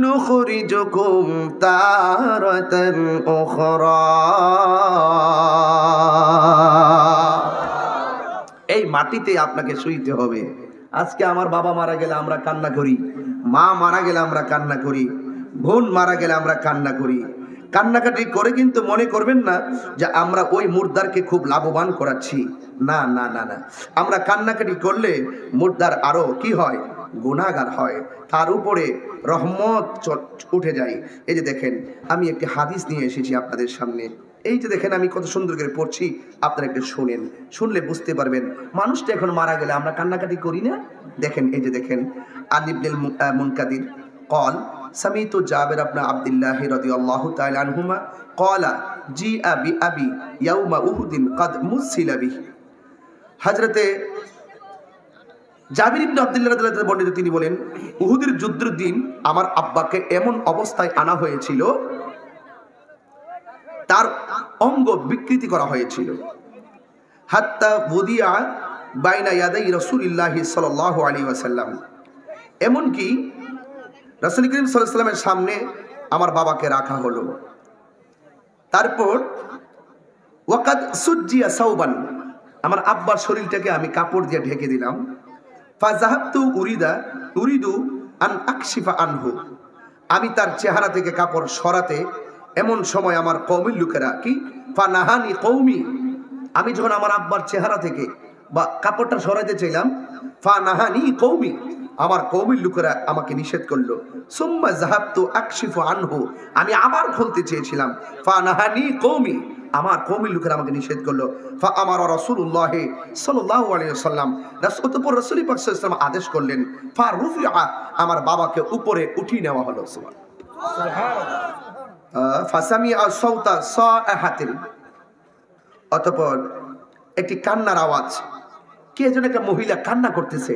نخرجكم تارة أخرى। এই মাটিতে আপনাকে শুইতে হবে। আজকে আমার বাবা মারা গেলে আমরা কান্না করি, মা মারা গেলে আমরা কান্না করি, বোন মারা গেলে আমরা কান্না করি। কান্নাকাটি করে কিন্তু মনে করবেন না যে আমরা ওই মুর্দারকে খুব লাভবান করাচ্ছি। না না না না, আমরা কান্নাকাটি করলে মুর্দার আরো কি হয়, গুনাহগার হয়, তার উপরে রহমত উঠে যায়। এই যে দেখেন, আমি একটি হাদিস নিয়ে এসেছি আপনাদের সামনে। এই যে দেখেন আমি কত সুন্দর করে পড়ছি, আপনারা একটু শুনেন, শুনলে বুঝতে পারবেন মানুষটা এখন মারা গেলে আমরা কান্নাকাটি করি না। দেখেন, এই যে দেখেন, আন ইবনুল মুনকাদির قال سمعت جابر بن عبد الله رضي الله تعالى عنهما قال جاء بأبي يوم أحد قد مثل به। হযরতে জাবির ইবনে আব্দুল্লাহ রাদিয়াল্লাহু তাআলা বর্ণিত, তিনি বলেন উহুদের যুদ্ধের দিন আমার আব্বাকে এমন অবস্থায় আনা হয়েছিল, তার অঙ্গ বিকৃতি করা হয়েছিল। হাত্তা ওদিয়া বাইনা ইয়াদাই রাসূলিল্লাহি সাল্লাল্লাহু আলাইহি ওয়াসাল্লাম, এমন কি রাসূল করিম সাল্লাল্লাহু আলাইহি ওয়াসাল্লামের সামনে আমার বাবাকে রাখা হলো। তারপর ওয়াকাদ সুজ্জিয়া সাওবান, আমার আব্বার শরীরটাকে আমি কাপড় দিয়ে ঢেকে দিলাম। ফাযাহাবতু উরিদু আন আকশিফা আনহু, আমি তার চেহারা থেকে কাপড় সরাতে, এমন সময় আমার কওমের লোকেরা কি ফানাহানি কওমি, আমি যখন আমার আব্বার চেহারা থেকে বা কাপড়টা সরাতে চাইলাম, ফানাহানি কওমি, আমার কওমের লোকেরা আমাকে নিষেধ করলো। সুম্মা যাহাবতু আকশিফু আনহু, আমি আবার খুলতে চেয়েছিলাম, ফানাহানি কওমি, আমার কওমের লোকেরা আমাকে নিষেধ করলো। ফা আমারা রাসূলুল্লাহ সাল্লাল্লাহু আলাইহি ওয়াসাল্লাম, রাসূল পাক সাল্লাল্লাহু আলাইহি ওয়াসাল্লাম আদেশ করলেন, ফা রুফিআ, আমার বাবাকে উপরে উঠিয়ে নেওয়া হলো। সুবহানাল্লাহ। ফাসামিআ সাওতা সাআহাতিন, অতঃপর একটি কান্নার আওয়াজ, কে যেন একটা মহিলা কান্না করতেছে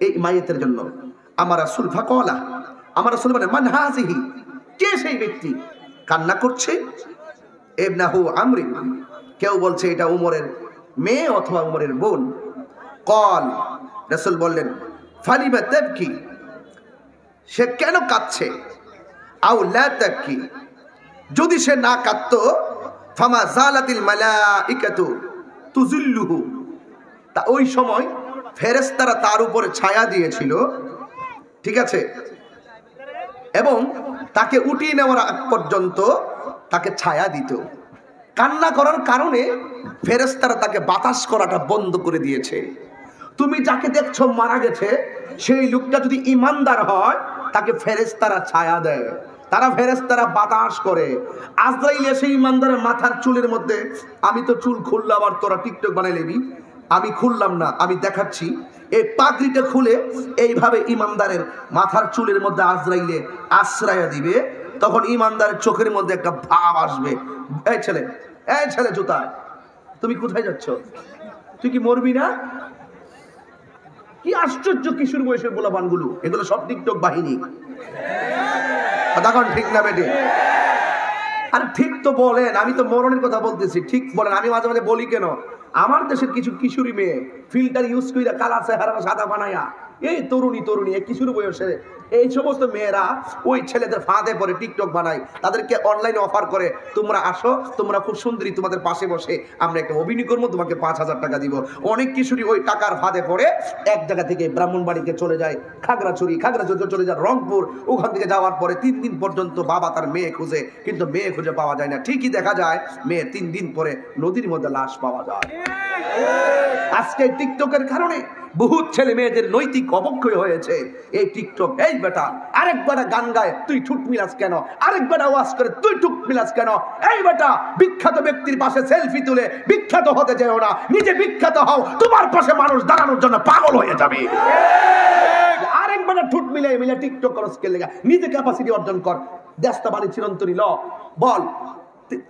এই মাইয়াতের জন্য। আমার রাসূল ফাকালা, আমার রাসূল বলেন মান হাযিহি, কে সেই ব্যক্তি কান্না করছে? ইবনাহু আমর, কেউ বলছে এটা উমরের মেয়ে অথবা উমরের বোন। কল, রাসূল বললেন ফালিমা তাবকি, সে কেন কাঁদছে? আও লা তাবকি, যদি সে না কাঁদতো, ফামা জালাতিল মালাইকাতু তুজিল্লুহু, তা ওই সময় ফেরেশতারা তার উপরে ছায়া দিয়েছিল, ঠিক আছে, এবং তাকে উঠিয়ে নেওয়ার আগ পর্যন্ত তাকে ছায়া দিত। কান্না করার কারণে ফেরেশতারা তাকে বাতাস করাটা বন্ধ করে দিয়েছে। তুমি যাকে দেখছো মারা গেছে, সেই লোকটা যদি ইমানদার হয়, তাকে ফেরেশতারা ছায়া দেয়, তারা ফেরেশতারা বাতাস করে। আজরাইল এসে ইমানদারের মাথার চুলের মধ্যে, আমি তো চুল খুললাম আর তোরা টিকটক বানাই নিবি, আমি খুললাম না, আমি দেখাচ্ছি, এই পাগড়িটা খুলে এইভাবে ইমানদারের মাথার চুলের মধ্যে আজরাইলে আশ্রয় দিবে, তখন ইমানদারের চোখের মধ্যে একটা ভাব আসবে, এই ছেলে, এই ছেলে জুতা, তুমি কোথায় যাচ্ছ? তুই কি মরবি না? কি আশ্চর্য কিশোর বয়সের পোলাপানগুলো, এগুলো সব টিকটক বাহিনী। তখন ঠিক না বেটে? আরে ঠিক তো বলেন, আমি তো মরণের কথা বলতেছি, ঠিক বলেন। আমি মাঝে মাঝে বলি কেন, আমার দেশের কিছু কিশোরী মেয়ে ফিল্টার ইউজ কইরা কালা চেহারা সাদা বানায়া, এই তরুণী তরুণী এই কিশোর বয়সে এই সমস্ত মেয়েরা ওই ছেলেদের ফাঁদে পড়ে টিকটক বানায়, তাদেরকে অনলাইনে অফার করে, তোমরা আসো, তোমরা খুব সুন্দরী, তোমাদের পাশে বসে আমরা একটা অভিনয় করবো, তোমাকে 5,000 টাকা দিব। অনেক কিশোরী ওই টাকার ফাঁদে পড়ে এক জায়গা থেকে ব্রাহ্মণবাড়িতে চলে যায়, খাগড়াছড়ি চলে যায় রংপুর, ওখান থেকে যাওয়ার পরে 3 দিন পর্যন্ত বাবা তার মেয়ে খুঁজে, কিন্তু মেয়ে খুঁজে পাওয়া যায় না। ঠিকই দেখা যায় মেয়ে 3 দিন পরে নদীর মধ্যে লাশ পাওয়া যায়। আজকে টিকটকের কারণে বহুত ছেলে মেয়েদের নৈতিক অবক্ষয় হয়েছে। এই টিকটক, এই বেটা আরেক বেটা গান গায় তুই ঠুট মিলাস কেন, আরেক বেটা ওয়াজ করে তুই ঠুট মিলাস কেন, এই বেটা বিখ্যাত ব্যক্তির পাশে সেলফি তুলে বিখ্যাত হতে যেও না, নিজে বিখ্যাত হও, তোমার পাশে মানুষ দাঁড়ানোর জন্য পাগল হয়ে যাবে। আরেক বেটা ঠুট মিলে টিকটক করস কে লাগা, নিজে ক্যাপাসিটি অর্জন কর। দেশটা বাণী চিরন্তনী ল বল,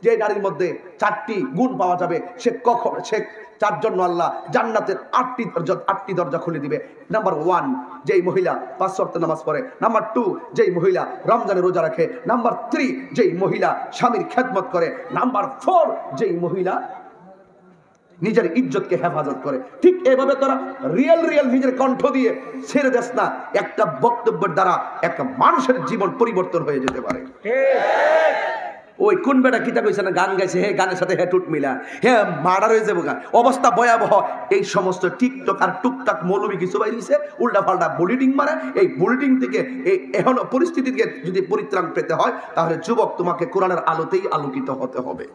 যে নারীর মধ্যে 4টি গুণ পাওয়া যাবে, সে কখন, সে যার জন্য আল্লাহ জান্নাতের 8টি দরজা খুলে দিবে। নাম্বার 1, যেই মহিলা 5 ওয়াক্ত নামাজ পড়ে। নাম্বার 2, যেই মহিলা রমজানে রোজা রাখে। নাম্বার 3, যেই মহিলা স্বামীর খেদমত করে। নাম্বার 4, যেই মহিলা নিজের ইজ্জতকে হেফাজত করে। ঠিক এভাবে তোরা রিয়েল নিজের কণ্ঠ দিয়ে ছেড়ে দেস না, একটা বক্তব্যের দ্বারা একটা মানুষের জীবন পরিবর্তন হয়ে যেতে পারে। ওই কোন বেটা কিতা কইছে না, গান গাইছে, হে গানের সাথে হে টুট মিলা, হে মার্ডার হয়ে যাবো, অবস্থা ভয়াবহ। এই সমস্ত টিকটক আর টুকটাক মৌলবি কিছু বাইরিছে, উল্টা পাল্টা বুলেটিং মারে। এই বুলেটিং থেকে, এই এখন পরিস্থিতি থেকে যদি পরিত্রাণ পেতে হয়, তাহলে যুবক তোমাকে কোরআনের আলোতেই আলোকিত হতে হবে।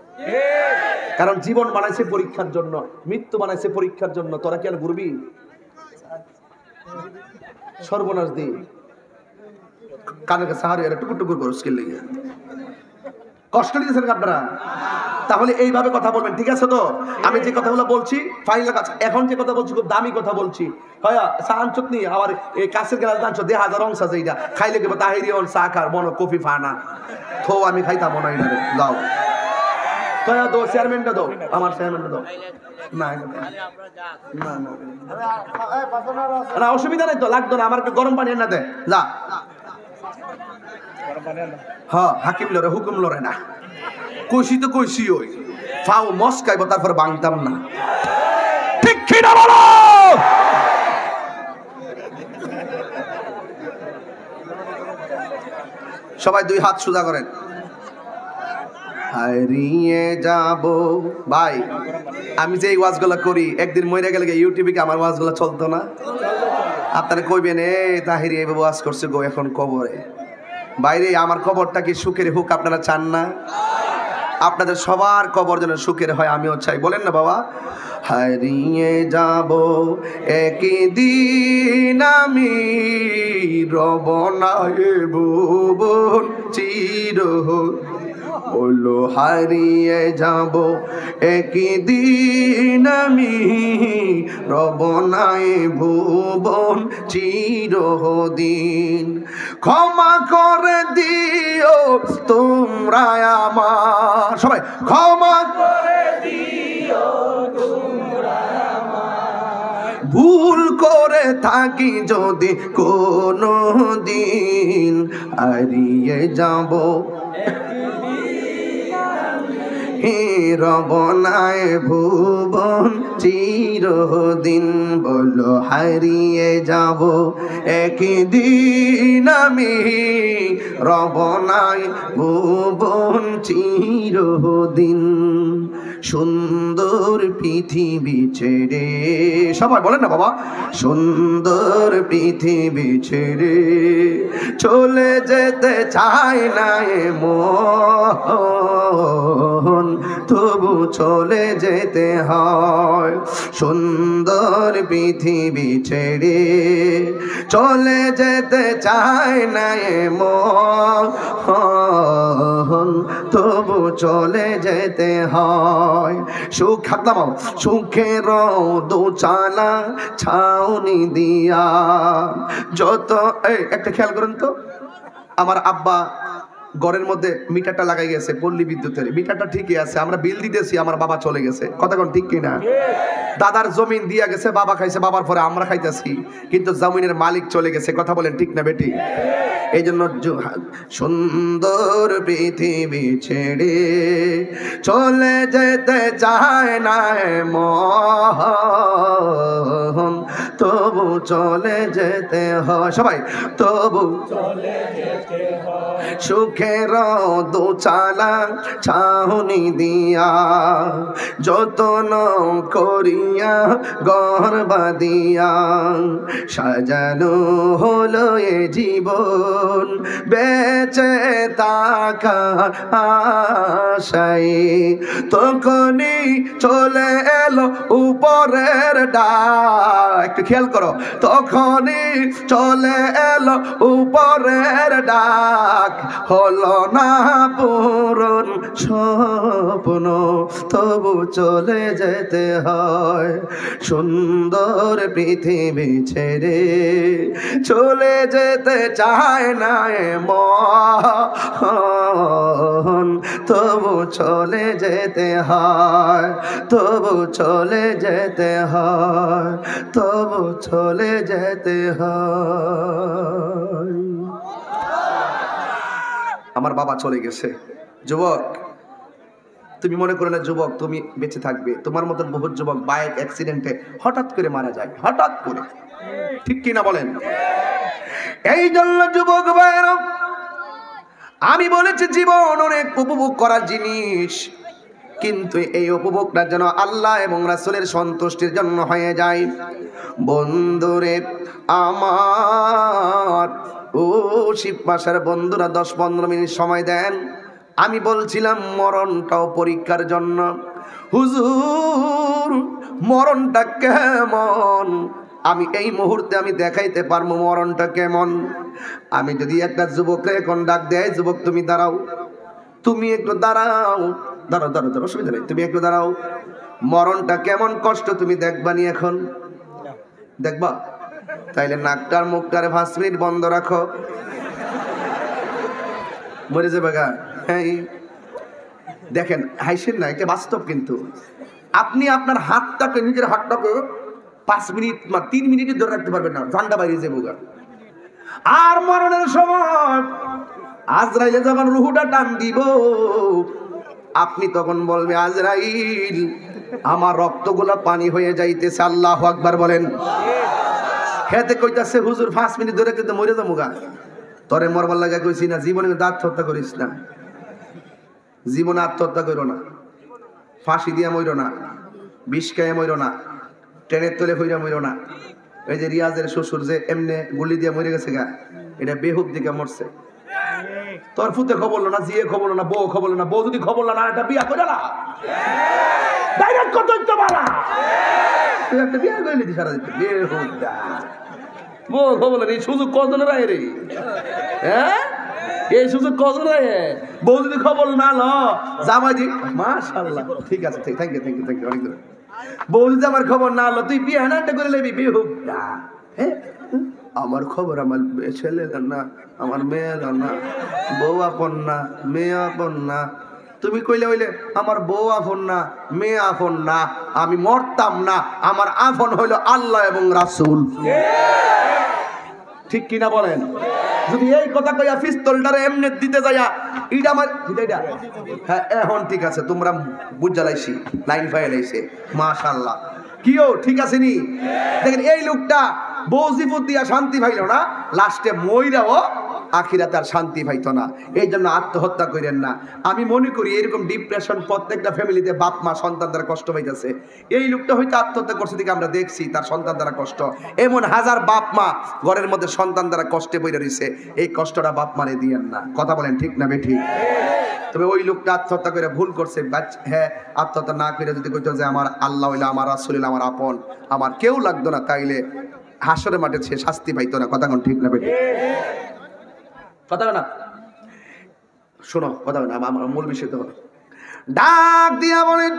কারণ জীবন বানাইছে পরীক্ষার জন্য, মৃত্যু বানাইছে পরীক্ষার জন্য। তোরা কি আর ঘুরবি? সর্বনাশ দি কানের কাছে হারিয়ে টুকুর টুকুর করো স্কিল লেগে, কষ্ট দিতেছেন আপনারা। তাহলে এইভাবে কথা বলবেন, ঠিক আছে তো? আমি যে কথাগুলো বলছি ফাইনাল কাজ, এখন যে কথা বলছি খুব দামি কথা বলছি। হয় সাহানচত নি আমার এই কাছের গেলা জানছো 1000 অংশ আছে, এইটা খাইলে কেবো তাহিরি অন চা খার মনো কফি ফানা থো, আমি খাইতাম না এটা দাও তো, দো চেয়ারম্যানটা দাও, আমার চেয়ারম্যানটা দাও। না না না অসুবিধা নেই তো, লাগতো না, আমার একটু গরম পানি এনে দে যা। হ্যাঁ, হাকিম লড়ে হুকুম লড়ে না, কইছি তো কইছি, ওই ফাও মস্কাইব তারপর বাংতাম না, ঠিক কি না বলো? সবাই 2 হাত সোজা করেন। হারিয়ে যাব ভাই, আমি যে এই ওয়াজগুলো করি, একদিন মরে গেলে ইউটিউবে কি আমার ওয়াজগুলো চলতো না? আপনারা কইবেন এ তাহিরি এই ওয়াজ করছে গো এখন কবরে। বাইরে আমার কবরটা কি সুখের হোক আপনারা চান না? আপনাদের সবার কবর যেন সুখের হয়, আমিও চাই। বলেন না বাবা? হারিয়ে যাব একদিন আমি, রব না এ ভুবন চির হলো। হারিয়ে যাব একদিন আমি, রব না এ ভুবন চিরদিন। ক্ষমা করে দিও তোমরা আমার, সবাই ক্ষমা করে দিও তোমরা আমার, ভুল করে থাকি যদি কোনো দিন। হারিয়ে যাব রব নাই ভুবন চিরদিন, বলো হারিয়ে যাব একদিন আমি, রব নাই ভুবন চিরদিন। সুন্দর পৃথিবী ছেড়ে, সবাই বলেন না বাবা, সুন্দর পৃথিবী ছেড়ে চলে যেতে চাই না মন, তবু চলে যেতে হয়। সুন্দর পৃথিবী ছেড়ে চলে যেতে চায় না মন, তবু চলে যেতে হয়। সুখ খাতলাম, সুখের দোচালা ছাউনি দিয়া যত, একটা খেয়াল করেন তো, আমার আব্বা ঘরের মধ্যে মিটারটা লাগাই গেছে, পল্লী বিদ্যুতের মিটারটা ঠিকই আছে, আমরা বিল দিতেছি, আমার বাবা চলে গেছে। কথা কোন ঠিক কিনা? দাদার জমিন দিয়া গেছে, বাবা খাইছে, বাবার পরে আমরা খাইতেছি, কিন্তু জমিনের মালিক চলে গেছে। কথা বলেন ঠিক না বেটি? এই জন্য সুন্দর পৃথিবী ছেড়ে চলে যেতে চায় না মন, তবু চলে যেতে হয়। সবাই তবু সুখের দোচালা ছাউনি দিয়া যতন করিয়া ঘর বাঁধিয়া সাজানো হলো এ জীবন বেঁচে থাকা আশায় তখনই চলে এলো উপরের ডাক। একটু খেয়াল করো, তখনই চলে এলো উপরের ডাক, হলো না পূরণ স্বপ্ন তবু চলে যেতে হয়। সুন্দর পৃথিবী ছেড়ে চলে যেতে চায় না মন, তবু চলে যেতে হয়, তবু চলে যেতে হয়, তবু চলে যেতে হয়। আমার বাবা চলে গেছে। যুবক, তুমি মনে করো না যুবক তুমি বেঁচে থাকবে। তোমার মতন বহু যুবক বাইক অ্যাক্সিডেন্টে হঠাৎ করে মারা যায়, হঠাৎ করে, ঠিক কিনা বলেন? এই জন্য যুবক ভাইরা আমি বলেছি জীবন অনেক উপভোগ করার জিনিস, কিন্তু এই উপভোগটা যেন আল্লাহ এবং রাসূলের সন্তুষ্টির জন্য হয়ে যায়। বন্ধুরে আমার, ও শিব মাসের বন্ধুরা 10-15 মিনিট সময় দেন। আমি বলছিলাম মরণটাও পরীক্ষার জন্য। হুজুর মরণটা কেমন? আমি এই মুহূর্তে আমি দেখাইতে পারবো মরণটা কেমন। আমি যদি একটা যুবককে এখন ডাক দেয়, যুবক তুমি দাঁড়াও, তুমি একটু দাঁড়াও, দাঁড়াও দাঁড়াও দাঁড়াও, অসুবিধা নেই, তুমি একটু দাঁড়াও, মরণটা কেমন কষ্ট তুমি দেখবানি এখন? দেখবা? তাইলে নাকটার মুখটারে 5 মিনিট বন্ধ রাখো, মরে যাবে গা। হ্যাঁ দেখেন, হাইসেন না, এটা বাস্তব। কিন্তু আপনি আপনার হাতটাকে, নিজের হাতটাকে 5 মিনিট 3 মিনিটই ধরে রাখতে পারবেন না, ঠান্ডা বাইরে যাবো গা। আর মরণের সময় আজরাইলে যখন রুহুটা টান দিব, আপনি তখন বলবে আজরাইল আমার রক্তগুলা পানি হয়ে যাইতেছে। আল্লাহু আকবার বলেন। খেতে কইতাছে হুজুর 5 মিনিট ধরে কিন্তু মরে যাবো গা। তোরে মরবার লাগা কইছি না, জীবনে আত্মহত্যা করিস না, জীবনে আত্মহত্যা করো না, ফাঁসি দিয়া মরো না, বিষ খাইয়া মরো না, ট্রেনের তলে হইয়া মরো না। এই যে রিয়াজের শ্বশুর যে এমনি গুলি দিয়ে মরে গেছে গা, এটা বেহুদ দিকে মরছে। তোর ফুতে খবর না, জিয়ে খবর না, বউ খবর না, বউ যদি খবর না, একটা বিয়া করে না, ডাইরেক্ট কত তো বালা তুই একটা বিয়া করে নিতি সারা দিতে। বেহুদা বউ খবর না, এই সুযোগ কজনের আয় রে? হ্যাঁ, এই সুযোগ কজন আয়? বউ যদি খবর না ল জামাই দি, মাশাআল্লাহ, ঠিক আছে, thank you thank you thank you, অনেক দূর। বউ যদি আমার খবর না লো, তুই বিয়া না একটা করে লেবি, বেহুদা। হ্যাঁ, আমার খবর আমার ছেলে না, আমার মেয়ে না, বউ আপন না, মেয়ে আপন না। তুমি কইলে হইলে আমার বউ আপন না, মেয়ে আপন না, আমি মরতাম না। আমার আপন হইল আল্লাহ এবং রাসূল, ঠিক কিনা বলেন? যদি এই কথা কইয়া পিস্তলটারে এমনি দিতে যাইয়া এইটা আমার এইটা, হ্যাঁ এখন ঠিক আছে, তোমরা বুঝালাইছি, লাইন ফাইলাইছে, মাশাআল্লাহ। কিও ঠিক আছে নি? দেখেন এই লোকটা বউজিবুত দিয়া শান্তি পাইল না, লাস্টে মইরাও আখিরাতে আর শান্তি পাইতো না। এই জন্য আত্মহত্যা করেন না। আমি মনে করি এরকম ডিপ্রেশন প্রত্যেকটা ফ্যামিলিতে বাপ মা সন্তান দ্বারা কষ্ট পাইতেছে। এই লোকটা হয়তো আত্মহত্যা করছে দিকে আমরা দেখছি, তার সন্তান দ্বারা কষ্ট। এমন হাজার বাপ মা ঘরের মধ্যে সন্তান দ্বারা কষ্টে বইরে রয়েছে, এই কষ্টটা বাপ মারে দিয়েন না। কথা বলেন ঠিক না বেঠিক? তবে ওই লোকটা আত্মহত্যা করে ভুল করছে। হ্যাঁ, আত্মহত্যা না করে যদি কইতো যে আমার আল্লাহ হইলো, আমার রাসূল হইলো আমার আপন, আমার কেউ লাগতো না, তাইলে হাসরের মাঠে সে শাস্তি পাইতো না। কথা কোন ঠিক না বেঠিক? কথা না শোনো, কথা না, আমার মূল বিষয় তো হলো ডাক দিয়া বলেন,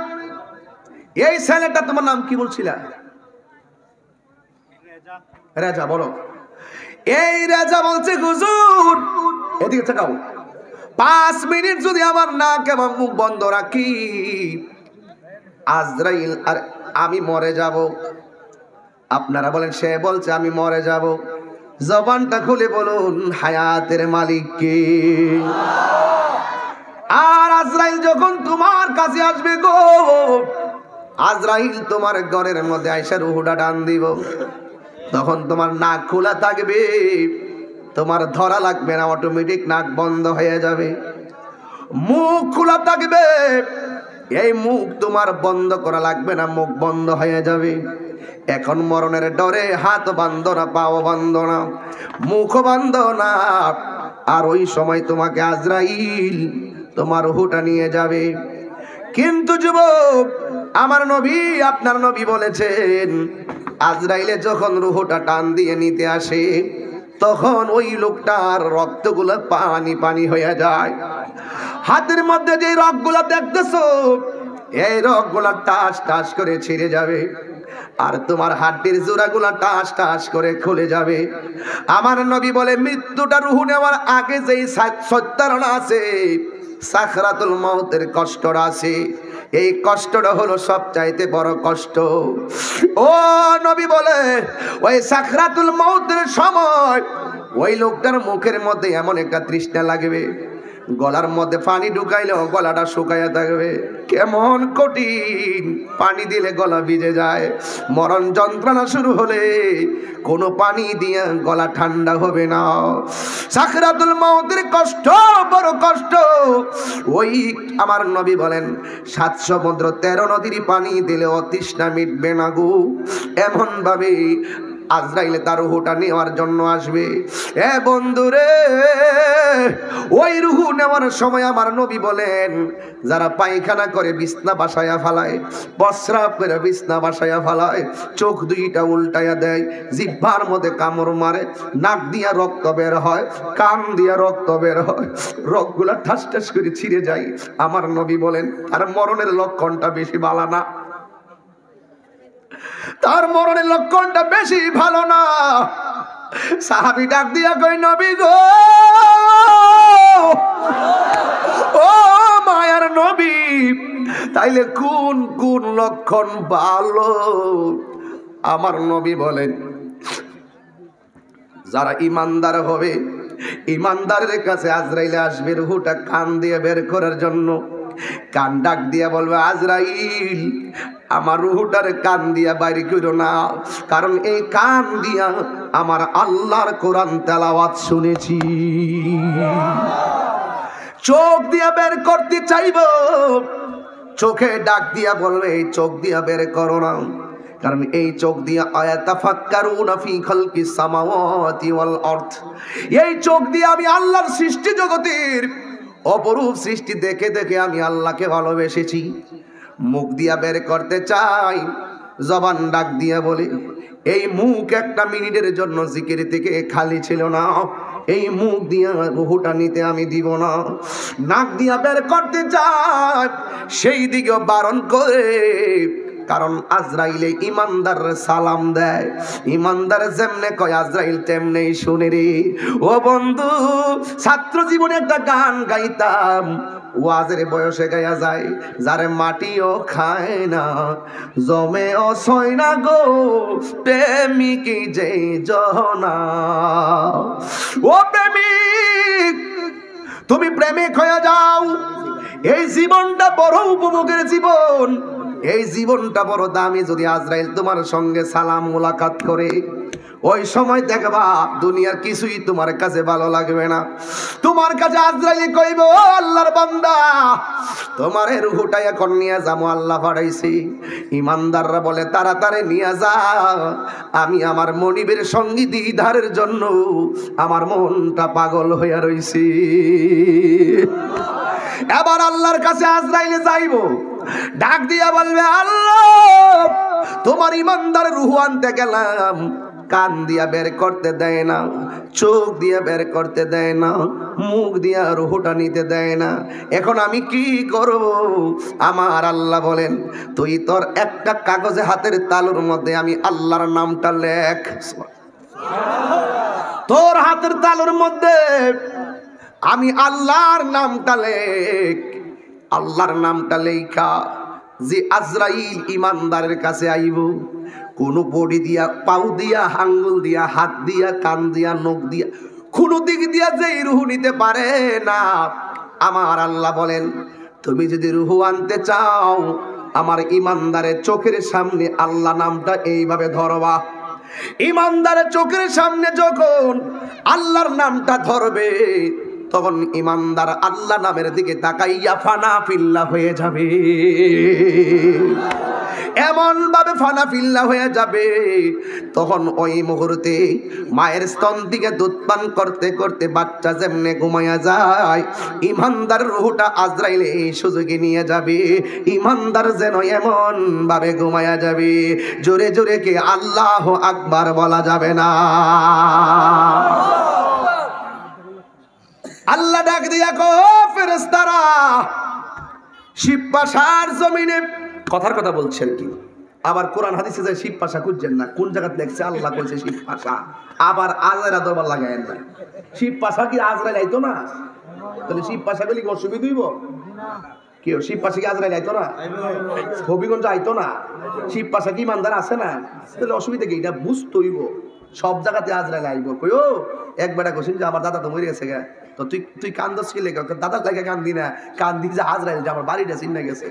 এই ছেলেটা তোমার নাম কি বলছিলা? রাজা। বলো। এই রাজা বলছে হুজুর এদিকে তাকাও, 5 মিনিট যদি আমার নাক এবং মুখ বন্ধ রাখি, আজরাইল আর আমি মরে যাব। আপনারা বলেন সে বলছে আমি মরে যাব। জবানটা খুলে বলুন হায়াতের মালিক কে? আর আজরাইল যখন তোমার কাছে আসবে গো, আজরাইল তোমার ঘরের মধ্যে আইসা রুহুটা টান দিব। তখন তোমার নাক খোলা থাকবে, তোমার ধরা লাগবে না, অটোমেটিক নাক বন্ধ হয়ে যাবে। মুখ খোলা থাকবে, এই মুখ তোমার বন্ধ করা লাগবে না, মুখ বন্ধ হয়ে যাবে। এখন মরণের ডরে হাত বান্ধ না, পাও বান্ধ না, মুখ বান্ধ না। আর ওই সময় তোমাকে আজরাইল তোমার রূহটা নিয়ে যাবে। কিন্তু যুবক, আমার নবী, আপনার নবী বলেছেন, আজরাইলে যখন রূহটা টান দিয়ে নিতে আসে, তখন ওই লোকটার রক্তগুলো পানি পানি হয়ে যায়। হাতের মধ্যে যে রগগুলা দেখতেছো, এই রগগুলা টাস টাস করে ছিঁড়ে যাবে, আর তোমার হাড্ডির জোড়াগুলা টাস টাস করে খুলে যাবে। আমার নবী বলে, মৃত্যুটা রূহ নেওয়ার আগে যেই সত্যারণা আছে, সাকরাতুল মউতের কষ্টটা আছে, এই কষ্টটা হলো সবচাইতে বড় কষ্ট। ও নবী বলে, ওই সাকরাতুল মউতের সময় ওই লোকটার মুখের মধ্যে এমন একটা তৃষ্ণা লাগবে, গলার মধ্যে পানি ঢুকাইলেও গলাটা শুকাইয়া থাকবে। কেমন কঠিন, পানি দিলে গলা ভিজে যায়। মরণ যন্ত্রণা শুরু হলে কোনো পানি দিয়ে গলা ঠান্ডা হবে না। সাকরাতুল মউতের কষ্ট বড় কষ্ট। ওই আমার নবী বলেন, 7 সমুদ্র 13 নদীর পানি দিলেও তৃষ্ণা মিটবে না গো। এমন ভাবে আজরাইলে তার রূহটা নেওয়ার জন্য আসবে। এ বন্ধুরে, ওই রূহ নেওয়ার সময় আমার নবী বলেন, যারা পায়খানা করে বিছনা বাসায়া ফালায়, প্রস্রাব করে বিছনা বাসায়া ফালায়, চোখ দুইটা উল্টায়া দেয়, জিহ্বার মধ্যে কামড় মারে, নাক দিয়া রক্ত বের হয়, কান দিয়া রক্ত বের হয়, রগগুলা ঠাস ঠাস করে ছিঁড়ে যায়, আমার নবী বলেন তার মরণের লক্ষণটা বেশি ভালো না, তার মরণের লক্ষণটা বেশি ভালো না। সাহাবী ডাক দিয়া কই, নবী গো, ও মায়ার নবী, তাইলে কোন কোন লক্ষণ ভালো? আমার নবী বলেন, যারা ইমানদার হবে, ইমানদারের কাছে আজরাইল আসবে রূহটা কান দিয়ে বের করার জন্য। কান ডাক দিয়া বলবে, আজরাইল আমার রূহটার কান দিয়া বাইর করো না, কারণ এই কান দিয়া আমার আল্লাহর কোরআন তেলাওয়াত শুনেছি। চোখ দিয়া বের করতে চাইব, চোখে ডাক দিয়া বলবে, এই চোখ দিয়া বের করো না, কারণ এই চোখ দিয়া আয়াতাফাক্কারুনা ফি খালকিস সামাওয়াতি ওয়াল আরদ, এই চোখ দিয়ে আমি আল্লাহর সৃষ্টি জগতের অপরূপ সৃষ্টি দেখে দেখে আমি আল্লাহকে ভালোবেসেছি। মুখ দিয়া বের করতে চাই, জবান ডাক দিয়া বলে, এই মুখ একটা মিনিটের জন্য জিকির থেকে খালি ছিল না, এই মুখ দিয়া রূহটা নিতে আমি দিব না। নাক দিয়া বের করতে চাই, সেই দিকেও বারণ করে, কারণ আজরাইলে ইমানদার সালাম দেয়, ইমানদার যেমনে কয় আজরাইল তেমনেই শুনে রে। ও বন্ধু, ছাত্র জীবনে একটা গান গাইতাম, ওয়াজের বয়সে গায়া যায়, যারে মাটিও খায় না জমেও ছয় না গো প্রেমিক যে জহনা। ও প্রেমিক, তুমি প্রেমিক হয়ে যাও, এই জীবনটা বড় উপভোগের জীবন, এই জীবনটা বড় দামি। যদি আজরাইল তোমার সঙ্গে সালাম মুলাকাত করে, ওই সময় দেখবা দুনিয়ার কিছুই তোমার কাছে ভালো লাগবে না। তোমার কাছে আজরাইল কইব, ও আল্লাহর বান্দা, তোমার রূহটা এখন নিয়ে যাবো, আল্লাহ পাঠাইছি। ইমানদাররা বলে, তাড়াতাড়ি নিয়ে যা, আমি আমার মনিবের সঙ্গী দিদারের জন্য আমার মনটা পাগল হইয়া রইছি। এবার আল্লাহর কাছে আজরাইল যাইব, ডাক দিয়া বলবে, আল্লাহ তোমার ইমানদার রূহ আনতে গেলাম, কান দিয়া বের করতে দেয় না, চোখ দিয়া বের করতে দেয় না, মুখ দিয়া রূহটা নিতে দেয় না, এখন আমি কি করব? আমার আল্লাহ বলেন, তুই তোর একটা কাগজে হাতের তালুর মধ্যে আমি আল্লাহর নামটা লেখ। তোর হাতের তালুর মধ্যে আমি আল্লাহর নামটা লেখ। আল্লাহর নামটা লেখা যে আজরাইল ইমানদারের কাছে আইব, কোন বডি দিয়া, পাউ দিয়া, আঙ্গুল দিয়া, হাত দিয়া, কান দিয়া, নখ দিয়া, কোন দিক দিয়া যে রূহ নিতে পারে না। আমার আল্লাহ বলেন, তুমি যদি রূহ আনতে চাও, আমার ইমানদারের চোখের সামনে আল্লাহ নামটা এইভাবে ধরবা, ইমানদারের চোখের সামনে যখন আল্লাহর নামটা ধরবে তখন ইমানদার আল্লাহ নামের দিকে তাকাইয়া ফানা ফিল্লা হয়ে যাবে, এমন ভাবে ফানা ফিল্লা হয়ে যাবে। তখন ওই মুহূর্তে মায়ের স্তন থেকে দুধ পান করতে করতে বাচ্চা যেমনে ঘুমায়া যায়, ইমানদার রূহটা আজরাইল এই সুযোগে নিয়ে যাবে, ইমানদার যেন এমন ভাবে ঘুমায়া যাবে জোরে জোরে কে আল্লাহু আকবার বলা যাবে না। আল্লাহ ডাক দিয়া কো ফেরেশতারা, শিব পাশার জমিনে কথার কথা বলছেন কি, আবার কোরআন হাদিসে যায় শিব পাশা খুঁজছেন না, কোন জায়গাতে লেখছে আল্লাহ কইছে শিব পাশা, আবার আজরাইল দরবার লাগায়েন না। শিব পাশা কি আজরাইল আইতো না? তাহলে শিব পাশা গেলে কি অসুবিধা হইব? কেউ শিব পাশা কি আজরাইল আইতো না? হবিগঞ্জ আইতো না? শিব পাশা কি ইমানদার আছে না? তাহলে অসুবিধা কি? এটা বুঝতে হইব সব জায়গাতে আজরাইল আইব। কইও একবার কোশ্চেন যে আমার দাদা তো মরে গেছে গা, তো তুই কান্দস কি লেগে? দাদার লাগে কান্দি না, কান্দি যে আজরাইল যে আমার বাড়িটা চিন্না গেছে।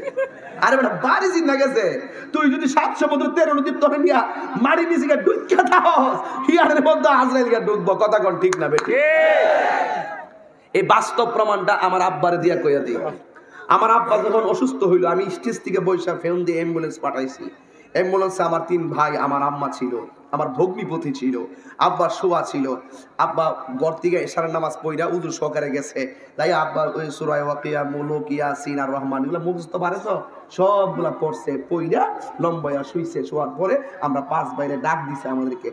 আরে বেটা বাড়ি চিন্না গেছে, তুই যদি 7 সমুদ্র 13 নদীর তরে নিয়া মারি নিচে গিয়ে ঢুকিয়া থাকস, হিয়ারের মধ্যে আজরাইল গিয়ে ঢুকবো, কথা কোন ঠিক না বেটি? এই বাস্তব প্রমাণটা আমার আব্বারে দিয়া কইয়া দিই। আমার আব্বা যখন অসুস্থ হইল, আমি স্টেজ থেকে বৈশা ফোন দিয়ে অ্যাম্বুলেন্স পাঠাইছি। অ্যাম্বুলেন্সে আমার 3 ভাই, আমার আম্মা ছিল, আমার ভগ্নিপতি ছিল, আব্বা শোয়া ছিল। আব্বা ঘর থেকে এশারের নামাজ পড়া উযু সহকারে গেছে, তাই আব্বা ওই সূরা ওয়াকিয়া, মুলুক, ইয়াসিন আর রহমান এগুলো মুখস্থ পারে তো, সবগুলা পড়ছে, পইরা লম্বাইয়া শুইছে। শোয়ার পরে আমরা 5 বাইরে ডাক দিছে, আমাদেরকে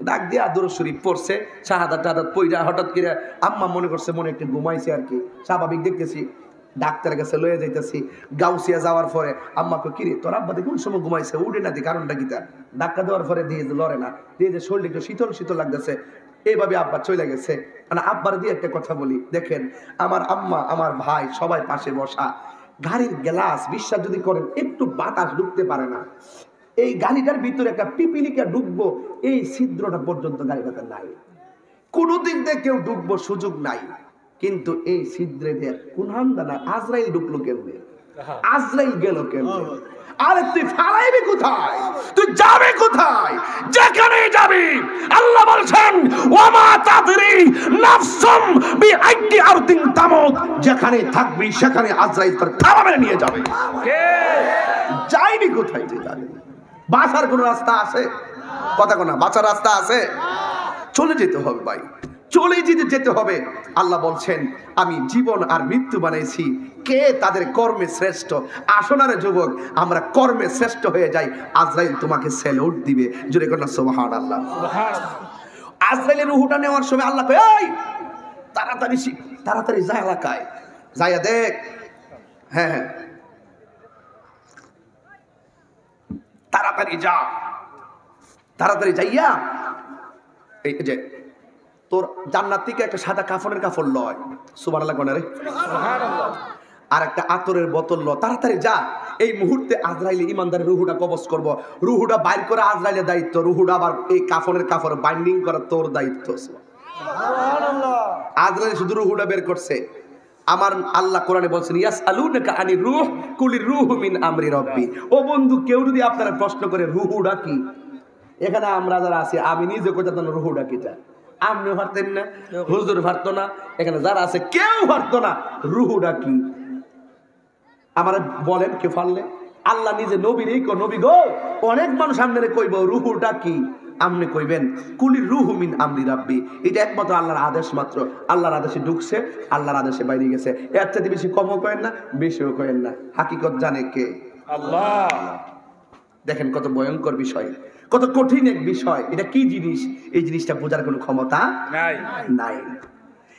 ডাক দিয়ে দুরূদ শরীফ পড়ছে, শাহাদাত টাহাদাত পইরা হঠাৎ করে আম্মা মনে করছে মনে একটু ঘুমাইছে আর কি, স্বাভাবিক দেখতেছি। ডাক্তারের কাছে লয়ে যাইতেছি, গাউসিয়া যাওয়ার পরে আম্মাকে কিরে তোর আব্বা কোন সময় ঘুমাইছে, উঠে না দি, কারণটা কি? তার ডাক্তার দেওয়ার পরে দিয়ে যে লড়ে না, দিয়ে যে শরীর একটু শীতল শীতল লাগতেছে, এইভাবে আব্বা চলে গেছে। মানে আব্বার দিয়ে একটা কথা বলি, দেখেন আমার আম্মা আমার ভাই সবাই পাশে বসা, গাড়ির গ্লাস বিশ্বাস যদি করেন একটু বাতাস ঢুকতে পারে না, এই গাড়িটার ভিতরে একটা পিপিলিকা ঢুকবো এই ছিদ্রটা পর্যন্ত গাড়িটাতে নাই, কোনো দিক দিয়ে কেউ ঢুকবো সুযোগ নাই। কিন্তু এই ছিদ্রে দিয়ে কোন হামদা না, আজরাইল ঢুকলো কেমনে, আজরাইল গেল কেমনে? আরে তুই ফালাইবি কোথায়, তুই যাবে কোথায়? যেখানে যাবি আল্লাহ বলছেন ওয়ামা তাদরি নাফসুম বিআইয়ি আরদিন তামুত, যেখানে থাকবি সেখানে আজরাইল তোর থাবা মেরে নিয়ে যাবে। যাইবি কোথায়? তুই যাবি, বাঁচার কোনো রাস্তা আছে? কথা কোনা, বাঁচার রাস্তা আছে? চলে যেতে হবে ভাই, চলে যেতে হবে। আল্লাহ বলছেন আমি জীবন আর মৃত্যু বানাইছি, কে তাদের কর্মে শ্রেষ্ঠ। আসনারে যুবক, আমরা কর্মে শ্রেষ্ঠ হয়ে যাই, আজরাইল তোমাকে স্যালুট দিবে। জোরে কর না সুবহানাল্লাহ। আজরাইলের রূহটা নেওয়ার সময় আল্লাহ কয় এই তাড়াতাড়ি যা এলাকায়, যাইয়া দেখ। হ্যাঁ তাড়াতাড়ি যা, তাড়াতাড়ি যাইয়া এই যে তোর জান্নাত থেকে একটা সাদা কাফনের কাপড় লয়, সুবহানাল্লাহ কোন রে, আর একটা আতরের বোতল ল, তাড়াতাড়ি যা। এই মুহূর্তে আজরাইল ইমানদারের রুহুটা কবজ করব, রুহুটা বাইর করা আজরাইলের দায়িত্ব, রুহুটা আবার এই কাফনের কাপড় বাইন্ডিং করা তোর দায়িত্ব। সুবহানাল্লাহ। আজরাইল শুধু রুহুটা বের করছে। আমার আল্লাহ কোরআনে বলছেন ইয়াসআলুনাকা আনির রূহ কুলির রূহু মিন আমরি রাব্বি। ও বন্ধু, কেউ যদি আপনারা প্রশ্ন করে রুহুটা কি, এখানে আমরা যারা আছি, আমি নিজে কইতাম রুহুটা কিটা, আপনিও পারতেন না, হুজুর পারতো না, এখানে যারা আছে কেউ পারতো না। রুহুটা কি আমার বলেন, কে পারলে? আল্লাহ নিজে নবীর এই নবী গো, অনেক মানুষ সামনে কইব রুহুটা কি, আপনি কইবেন কুলির রুহু মিন আমরি রাব্বি। এটা একমাত্র আল্লাহর আদেশ মাত্র, আল্লাহর আদেশে ঢুকছে, আল্লাহর আদেশে বাইরে গেছে। এর চাইতে বেশি কমও করেন না, বেশিও করেন না। হাকিকত জানে কে? আল্লাহ। দেখেন কত ভয়ঙ্কর বিষয়, কত কঠিন এক বিষয়। এটা কি জিনিস, এই জিনিসটা বোঝার কোনো ক্ষমতা নাই।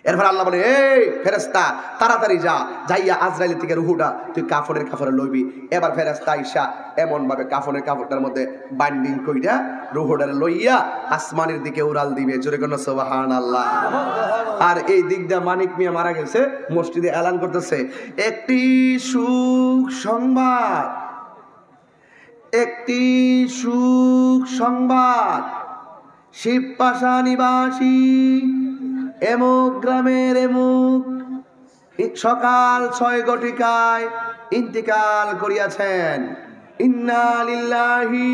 এরপর আল্লাহ বলে এই ফেরেশতা তাড়াতাড়ি যা, যাইয়া আজরাইল থেকে রুহুটা তুই কাফনের কাপড়ে লইবি। এবার ফেরেশতা আইসা এমন ভাবে কাফনের কাপড়টার মধ্যে বাইন্ডিং কইরা রুহুটারে লইয়া আসমানের দিকে উড়াল দিবে। জোরে কোন সুবহানাল্লাহ। আর এই দিক দিয়ে মানিক মিয়া মারা গেছে, মসজিদে এলান করতেছে একটি সুখ সংবাদ, একটি সুখ সংবাদ, শিবপাশা নিবাসী এমুক গ্রামের এমুক সকাল 6 ঘটিকায় ইন্তিকাল করিয়াছেন। ইন্না লিল্লাহি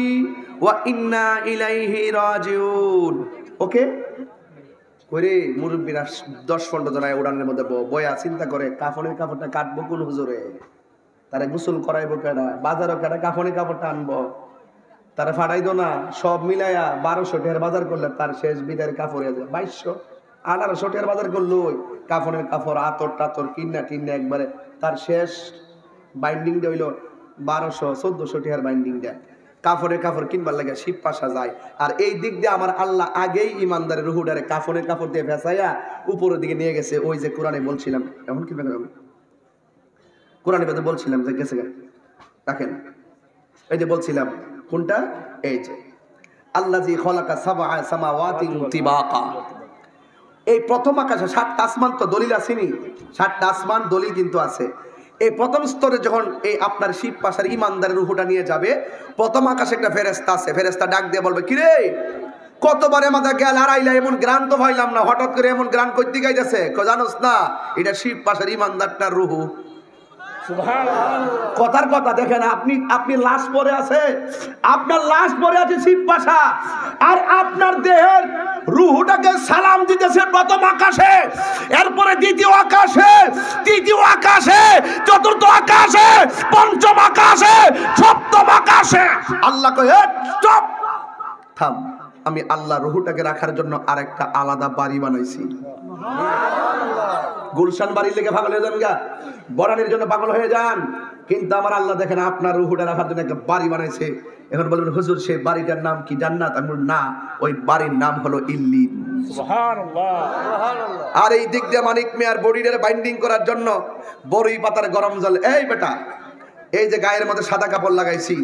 ওয়া ইন্না ইলাইহি রাজিউন। ওকে করে মুরব্বীরা 10-15 জনায় উড়ানের মধ্যে বয়া চিন্তা করে কাফনের কাপড়টা কাটবো কোন হুজুরে, তারে গোসল করাইবো কেডা, বাজারও কেডা কাফনের কাপড়টা আনবো, তারা ফাটাইতো না। সব মিলাইয়া 1200 টাকার বাজার করলে তার শেষ বিদায়ের কাপড় 2200 1800 টাকার বাজার করলো। ওই কাফনের কাপড় আতর টাতর কিনা টিনা একবারে তার শেষ বাইন্ডিং দিয়ে হইলো 1200-1400 টাকার বাইন্ডিং দেয়। কাফনের কাপড় কিনবার লাগে শিব পাশা যায়। আর এই দিক দিয়ে আমার আল্লাহ আগেই ইমানদারের রুহুডারে কাফনের কাপড় দিয়ে ভেসাইয়া উপরের দিকে নিয়ে গেছে। ওই যে কোরআনে বলছিলাম, এমন কি কোরআনে বলছিলাম যে গেছে দেখেন, এই যে বলছিলাম কোনটা, এই যে আল্লাযী খালাকা সাবআ সামাওয়াতিন তিবাকা। এই প্রথম আকাশে 7টা আসমান তো দলিল আসেনি, 7টা আসমান দলিল কিন্তু আছে। এই প্রথম স্তরে যখন এই আপনার শিব পাশার ইমানদারের রূহটা নিয়ে যাবে, প্রথম আকাশে একটা ফেরেশতা আছে। ফেরেশতা ডাক দিয়ে বলবে, কি রে কতবারে আমাদের গেল হারাইলা, এমন গ্রান তো পাইলাম না, হঠাৎ করে এমন গ্রান করতে গাইতেছে। জানোস না এটা শিব পাশার ইমানদারটার রূহ। কথার কথা দেখেন, আপনি লাশ পরে আছে, আপনার লাশ পরে আছে শিব পাশা, আর আপনার দেহের রূহটাকে সালাম দিতেছে প্রথম আকাশে, এরপরে দ্বিতীয় আকাশে, তৃতীয় আকাশে, চতুর্থ আকাশে, পঞ্চম আকাশে, সপ্তম আকাশে। আল্লাহ কয়ে চুপ থাম, আমি আল্লাহ রূহটাকে রাখার জন্য আরেকটা আলাদা বাড়ি বানাইছি। গুলশান বাড়ির লেগে পাগল হয়ে যান গা, বরানির জন্য পাগল হয়ে যান, কিন্তু আমার আল্লাহ দেখেন আপনার রূহটা রাখার জন্য একটা বাড়ি বানাইছে। এখন বলবেন হুজুর সেই বাড়িটার নাম কি জান্নাত? আমি বলব না, ওই বাড়ির নাম হলো ইল্লিন। সুবহানাল্লাহ। আর এই দিক দিয়ে মানিক মিয়ার বডিটার বাইন্ডিং করার জন্য বড়ই পাতার গরম জল, এই বেটা এই যে গায়ের মধ্যে সাদা কাপড় লাগাইছি,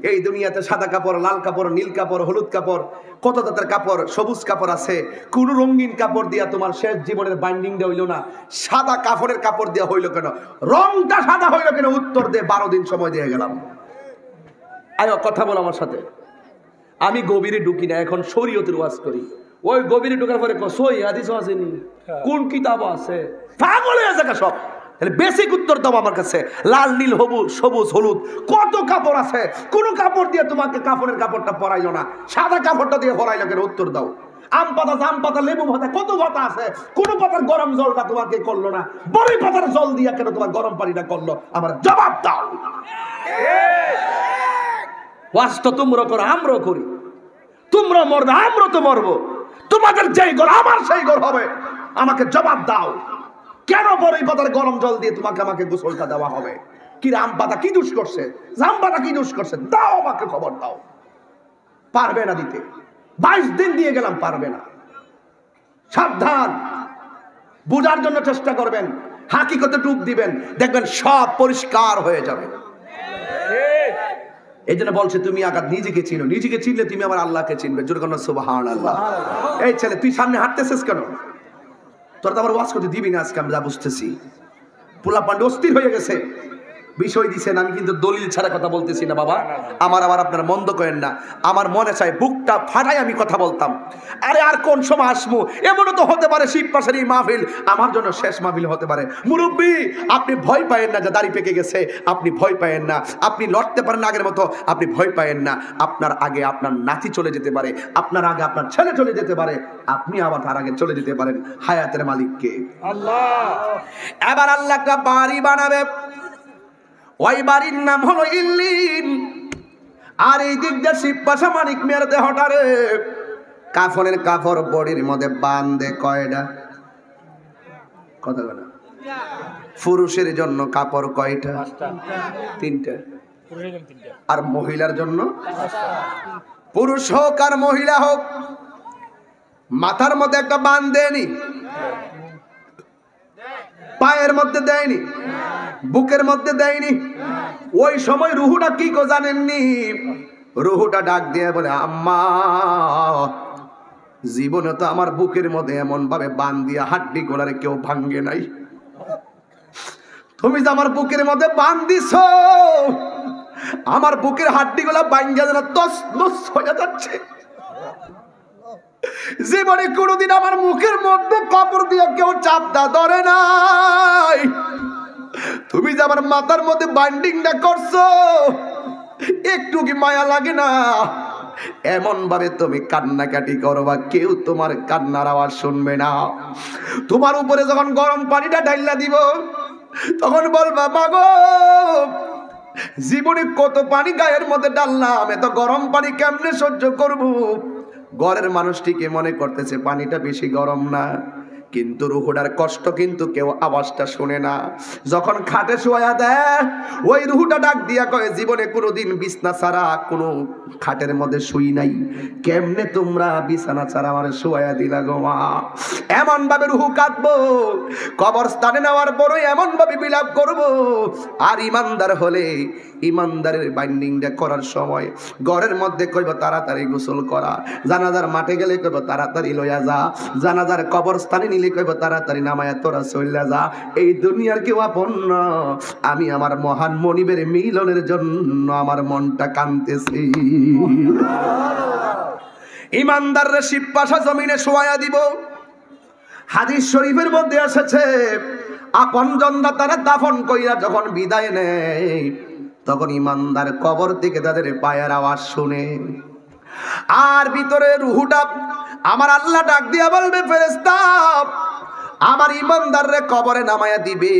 এই দুনিয়াতে সাদা কাপড়, লাল কাপড়, নীল কাপড়, হলুদ কাপড়, কত জাতের কাপড়, সবুজ কাপড় আছে। কোন রঙিন কাপড় দিয়া তোমার শেষ জীবনের বাইন্ডিং দেওয়া হইল না, সাদা কাপড়ের কাপড় দেওয়া হইল কেন? রংটা সাদা হইল কেন? উত্তর দিয়ে 12 দিন সময় দিয়ে গেলাম। আয় কথা বল আমার সাথে। আমি গভীরে ঢুকি না, এখন শরীয়তের ওয়াজ করি। ওই গভীরে ঢোকার পরে সই হাদিস আসেনি, কোন কিতাব আছে, পাগল হয়ে যাবে সব। বেসিক উত্তর দাও আমার কাছে। লাল নীল সবুজ হলুদ কত কাপড় আছে, কোন কাপড় দিয়ে তোমাকে কাপড়ের কাপড়টা পরাইলো না, সাদা কাপড়টা দিয়ে পরাইলো কেন? উত্তর দাও। আম পাতা, জাম পাতা, লেবু পাতা, কত পাতা আছে, কোন পাতার গরম জলটা তোমাকে করলো না, বড়ি পাতার জল দিয়া কেন তোমার গরম পানিটা করলো? আমার জবাব দাও। ওয়াজ তো তোমরা করো, আমরাও করি। তোমরা মরবে, আমরা তো মরবো। তোমাদের যেই ঘর আমার সেই ঘর হবে। আমাকে জবাব দাও, কেন বড়ই পাতার গরম জল দিয়ে আমাকে গোসলটা দেওয়া হবে? কি আম পাতা কি দোষ করছে, জাম পাতা কি দোষ করছে? দাও, আমাকে খবর দাও। পারবে না দিতে, 22 দিন দিয়ে গেলাম, পারবে না। সাবধান, বুঝার জন্য চেষ্টা করবেন, হাকিকতে ডুব দিবেন, দেখবেন সব পরিষ্কার হয়ে যাবে। এই জন্য বলছে তুমি আগে নিজেকে চিনো, নিজেকে চিনলে তুমি আমার আল্লাহকে চিনবে। জোরে বলো সুবহানাল্লাহ। এই ছেলে তুই সামনে হাঁটতেছিস কেন? তোর তো আমার ওয়াজ করতে দিবি না আজকে, আমি যা বুঝতেছি। পোলা পান্ডে অস্থির হয়ে গেছে, বিষয় দিচ্ছেন। আমি কিন্তু দলিল ছাড়া কথা বলতেছি না বাবা, আমার আবার আপনারা মন্দ করেন না। আমার মনে চাই বুকটা ফাটাই আমি কথা বলতাম। আরে আর কোন সময় আসবো? এমনও তো হতে পারে শিব পাশের এই মাহফিল আমার জন্য শেষ মাহফিল হতে পারে। মুরব্বী আপনি ভয় পায়েন না যে দাড়ি পেকে গেছে, আপনি ভয় পায়েন না। আপনি লড়তে পারেন আগের মতো, আপনি ভয় পায়েন না। আপনার আগে আপনার নাতি চলে যেতে পারে, আপনার আগে আপনার ছেলে চলে যেতে পারে, আপনি আবার তার আগে চলে যেতে পারেন। হায়াতের মালিক কে? আল্লাহ। এবার আল্লাহ একটা বাড়ি বানাবে, ওই বাড়ির নাম হলো ইল্লিন। আর এই দিক দিয়ে শিব পাশা মানিক মিয়ার দেহটারে কাফনের কাপড় বডির মধ্যে বাঁধে কয়টা? কথা বলে। পুরুষের জন্য কাপড় কয়টা? 3টা। আর মহিলার জন্য? পুরুষ হোক আর মহিলা হোক মাথার মধ্যে একটা বাঁধ দেয়নি, পায়ের মধ্যে দেয়নি, বুকের মধ্যে দেয়নি। ওই সময় রুহুটা কি কো জানেননি? রুহুটা ডাক দিয়ে বলে, আম্মা জীবনে তো আমার বুকের মধ্যে এমন ভাবে বান দিয়া হাড্ডি গোলারে কেউ ভাঙ্গে নাই। তুমি যে আমার বুকের মধ্যে বান দিছ, আমার বুকের হাড্ডি গোলা ভাঙ্গা যেন তস নস হয়ে যাচ্ছে। জীবনে কোনোদিন আমার মুখের মধ্যে কাপড় দিয়ে কেউ চাপটা ধরে নাই। তুমি যে আমার মাথার মধ্যে বাইন্ডিংটা করছো, একটু কি মায়া লাগে না? এমন ভাবে তুমি কান্নাকাটি করবা কেউ তোমার কান্নার আওয়াজ শুনবে না। তোমার উপরে যখন গরম পানিটা ঢাইলা দিব তখন বলবা মাগো জীবনে কত পানি গায়ের মধ্যে ডাললাম, এত গরম পানি কেমনে সহ্য করব। ঘরের মানুষটিকে মনে করতেছে পানিটা বেশি গরম না, কিন্তু রুহুটার কষ্ট কিন্তু কেউ আওয়াজটা শুনে না। যখন খাটে শোয়া দেয় ওই রুহুটা ডাক দিয়া কয় জীবনে কোনোদিন বিছনা ছাড়া কোনো খাটের মধ্যে শুই নাই, কেমনে তোমরা বিছানা ছাড়া আমার শোয়া দিলা গো মা। এমন ভাবে রুহু কাঁদবো, কবরস্থানে নেওয়ার পরই এমন ভাবে বিলাপ করব। আর ইমানদার হলে ইমানদারের বাইন্ডিংটা করার সময় ঘরের মধ্যে কইব তাড়াতাড়ি গোসল করা, জানাজার মাঠে গেলে কইব তাড়াতাড়ি লইয়া যা, জানাজার কবরস্থানে নিলে কইব তাড়াতাড়ি নামায়া তোরা চইলা যা। এই দুনিয়ার কেউ আপন না, আমি আমার মহান মনিবের মিলনের জন্য আমার মনটা কাঁদতেছি। ইমানদাররা শিবপাশা জমিনে শোয়া দিব। হাদিস শরীফের মধ্যে এসেছে আপনজনরা তারা দাফন কইরা যখন বিদায় নেয় তখন ইমানদার কবর থেকে তাদের পায়ের আওয়াজ শুনে। আর ভিতরে রুহুটা আমার আল্লাহ ডাক দিয়া বলবে ফেরেশতা আমার ইমানদাররে কবরে নামায়া দিবে,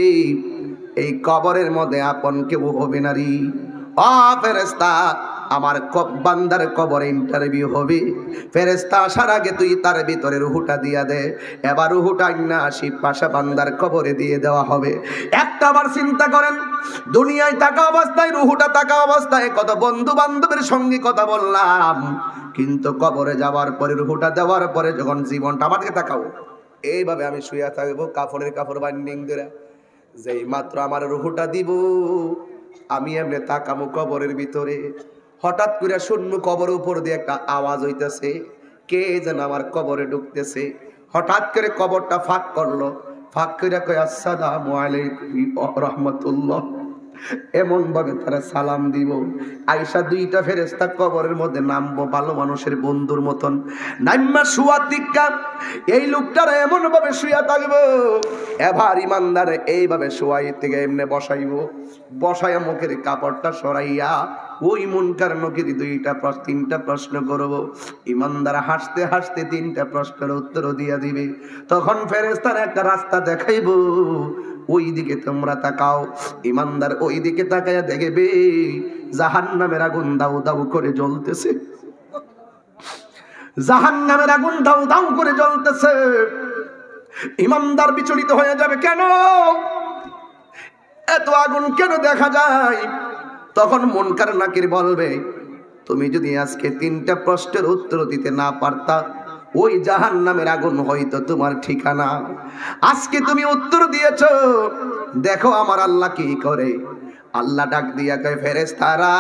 এই কবরের মধ্যে আপন কেউ হবে না রে। ও ফেরেশতা আমার বান্দার কবরে ইন্টারভিউ হবে, ফেরেশতা আসার আগে তুই তার ভিতরে রুহুটা দিয়া দে। এবার রুহুটা না শিবপাশা বান্দার কবরে দিয়ে দেওয়া হবে। একটা আবার চিন্তা করেন, দুনিয়ায় থাকা অবস্থায় রুহুটা থাকা অবস্থায় কত বন্ধু বান্ধবের সঙ্গে কথা বললাম, কিন্তু কবরে যাওয়ার পরে রুহুটা দেওয়ার পরে যখন জীবনটা আমাকে তাকাও এইভাবে আমি শুয়ে থাকবো কাপড়ের কাপড় বাইন্ডিং ধরে, যেই মাত্র আমার রুহুটা দিব আমি এমনি তাকামো কবরের ভিতরে, হঠাৎ করে শুনবো কবরের উপর দিয়ে একটা আওয়াজ হইতেছে, কে যেন আমার কবরে ঢুকতেছে। হঠাৎ করে কবরটা ফাঁক করলো, ফাঁক করে কয় আসসালামু আলাইকুম ওয়া রাহমাতুল্লাহ। এমন ভাবে তারা সালাম দিব। আয়েশা দুইটা ফেরেশতা কবরের মধ্যে নামবো ভালো মানুষের বন্ধুর মতন নাইমা শুয়া দিক্কা এই লোকটারা এমন ভাবে শুয়া থাকবো। এবার ইমানদার এইভাবে শুয়াই থেকে এমনি বসাইবো, বসাইয়া মুখের কাপড়টা সরাইয়া ওই মুনকার নকির তিনটা প্রশ্ন করব। ইমানদার হাসতে হাসতে তিনটা প্রশ্নের উত্তর দিয়া দিবে। তখন ফেরেশতারা একটা রাস্তা দেখাইব, ওই দিকে তোমরা তাকাও। ইমানদার ওই দিকে তাকায়া দেখবে জাহান্নামের আগুন দাউ দাউ করে জ্বলতেছে, জাহান্নামের আগুন দাউ দাউ করে জ্বলতেছে। ইমানদার বিচলিত হয়ে যাবে, কেন এত আগুন কেন দেখা যায়? তখন মুনকার নাকির বলবে তুমি যদি আজকে তিনটা প্রশ্নের উত্তর দিতে না পারতা ওই জাহান্নামের আগুন হয়তো তোমার ঠিকানা। আজকে তুমি উত্তর দিয়েছো, দেখো আমার আল্লাহ কি করে। আল্লাহ ডাক দিয়া কয় ফেরেশতারা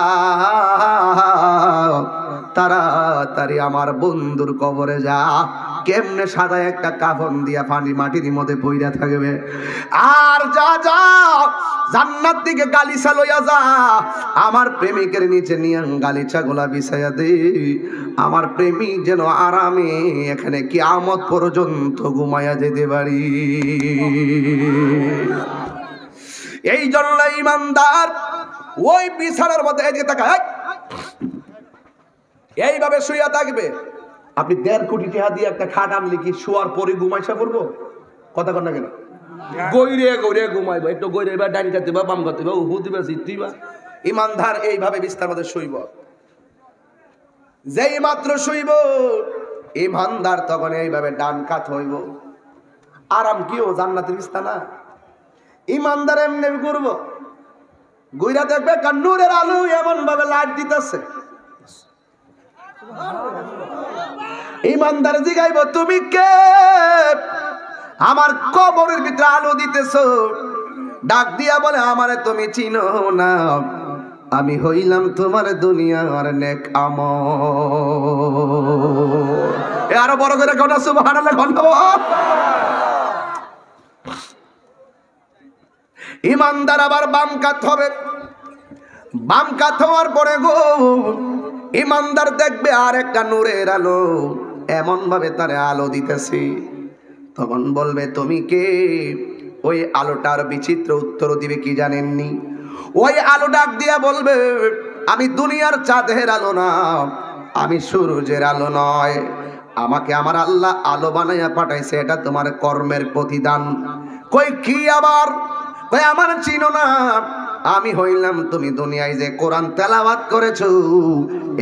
তাড়াতাড়ি আমার বন্ধুর কবরে যা। কেমনে সাদা একটা কাফন দিয়া পানি মাটির মধ্যে পইরা থাকবে, আর যা যা জান্নাত দিকে গালিচা লইয়া যা, আমার প্রেমিকের নিচে নিয়ে গালিচা গোলা বিছাইয়া দে। আমার প্রেমিক যেন আরামে এখানে কিয়ামত পর্যন্ত ঘুমাইয়া যেতে পারি। এই জন্য ইমানদার ওই বিছানার মধ্যে এদিকে তাকায় এইভাবে শুইয়া থাকবে। আপনি 1.5 কোটি টাকা দিয়ে একটা খাট আনলে কি শোয়ার পরে ঘুমাইসা পড়বো? কথা কন না কেন? গইরে গইরে ঘুমাইবো, একটু গইরে এবার ডাইনিটা দিবা, বাম করতে দিবা, উহু দিবা, জিত দিবা। ইমানদার এইভাবে বিছানার মধ্যে শুইব। যেই মাত্র শুইব ইমানদার তখন এইভাবে ডান কাত হইব। আরাম কি ও জান্নাতের বিছানা? ইমানদার এমনি করব, গইরা দেখবে নূরের আলো এমন ভাবে লাইট দিতেছে। ইমানদার জিগাইব তুমি কে? আমার কবরের ভিতরে আলো দিতেছো। ডাক দিয়া বলে আমারে তুমি চিনো না, আমি হইলাম তোমার দুনিয়ার নেক আমল। আরো বড় করে কথা সুবহানাল্লাহ বলবো। ইমানদার আবার বাম কাত হবে। বাম কাত হওয়ার পরে গো ইমানদার দেখবে আর একটা নূরের আলো এমন ভাবে তারে আলো দিতেছে। তখন বলবে তুমি কে? ওই আলোটার বিচিত্র উত্তর দিবে কি জানেননি? ওই আলো ডাক দিয়া বলবে আমি দুনিয়ার চাঁদের আলো না, আমি সূর্যের আলো নয়, আমাকে আমার আল্লাহ আলো বানাইয়া পাঠাইছে, এটা তোমার কর্মের প্রতিদান। কই কি আবার? কই আমার চিনো না? আমি হইলাম তুমি দুনিয়ায় যে কোরআন তেলাওয়াত করেছো,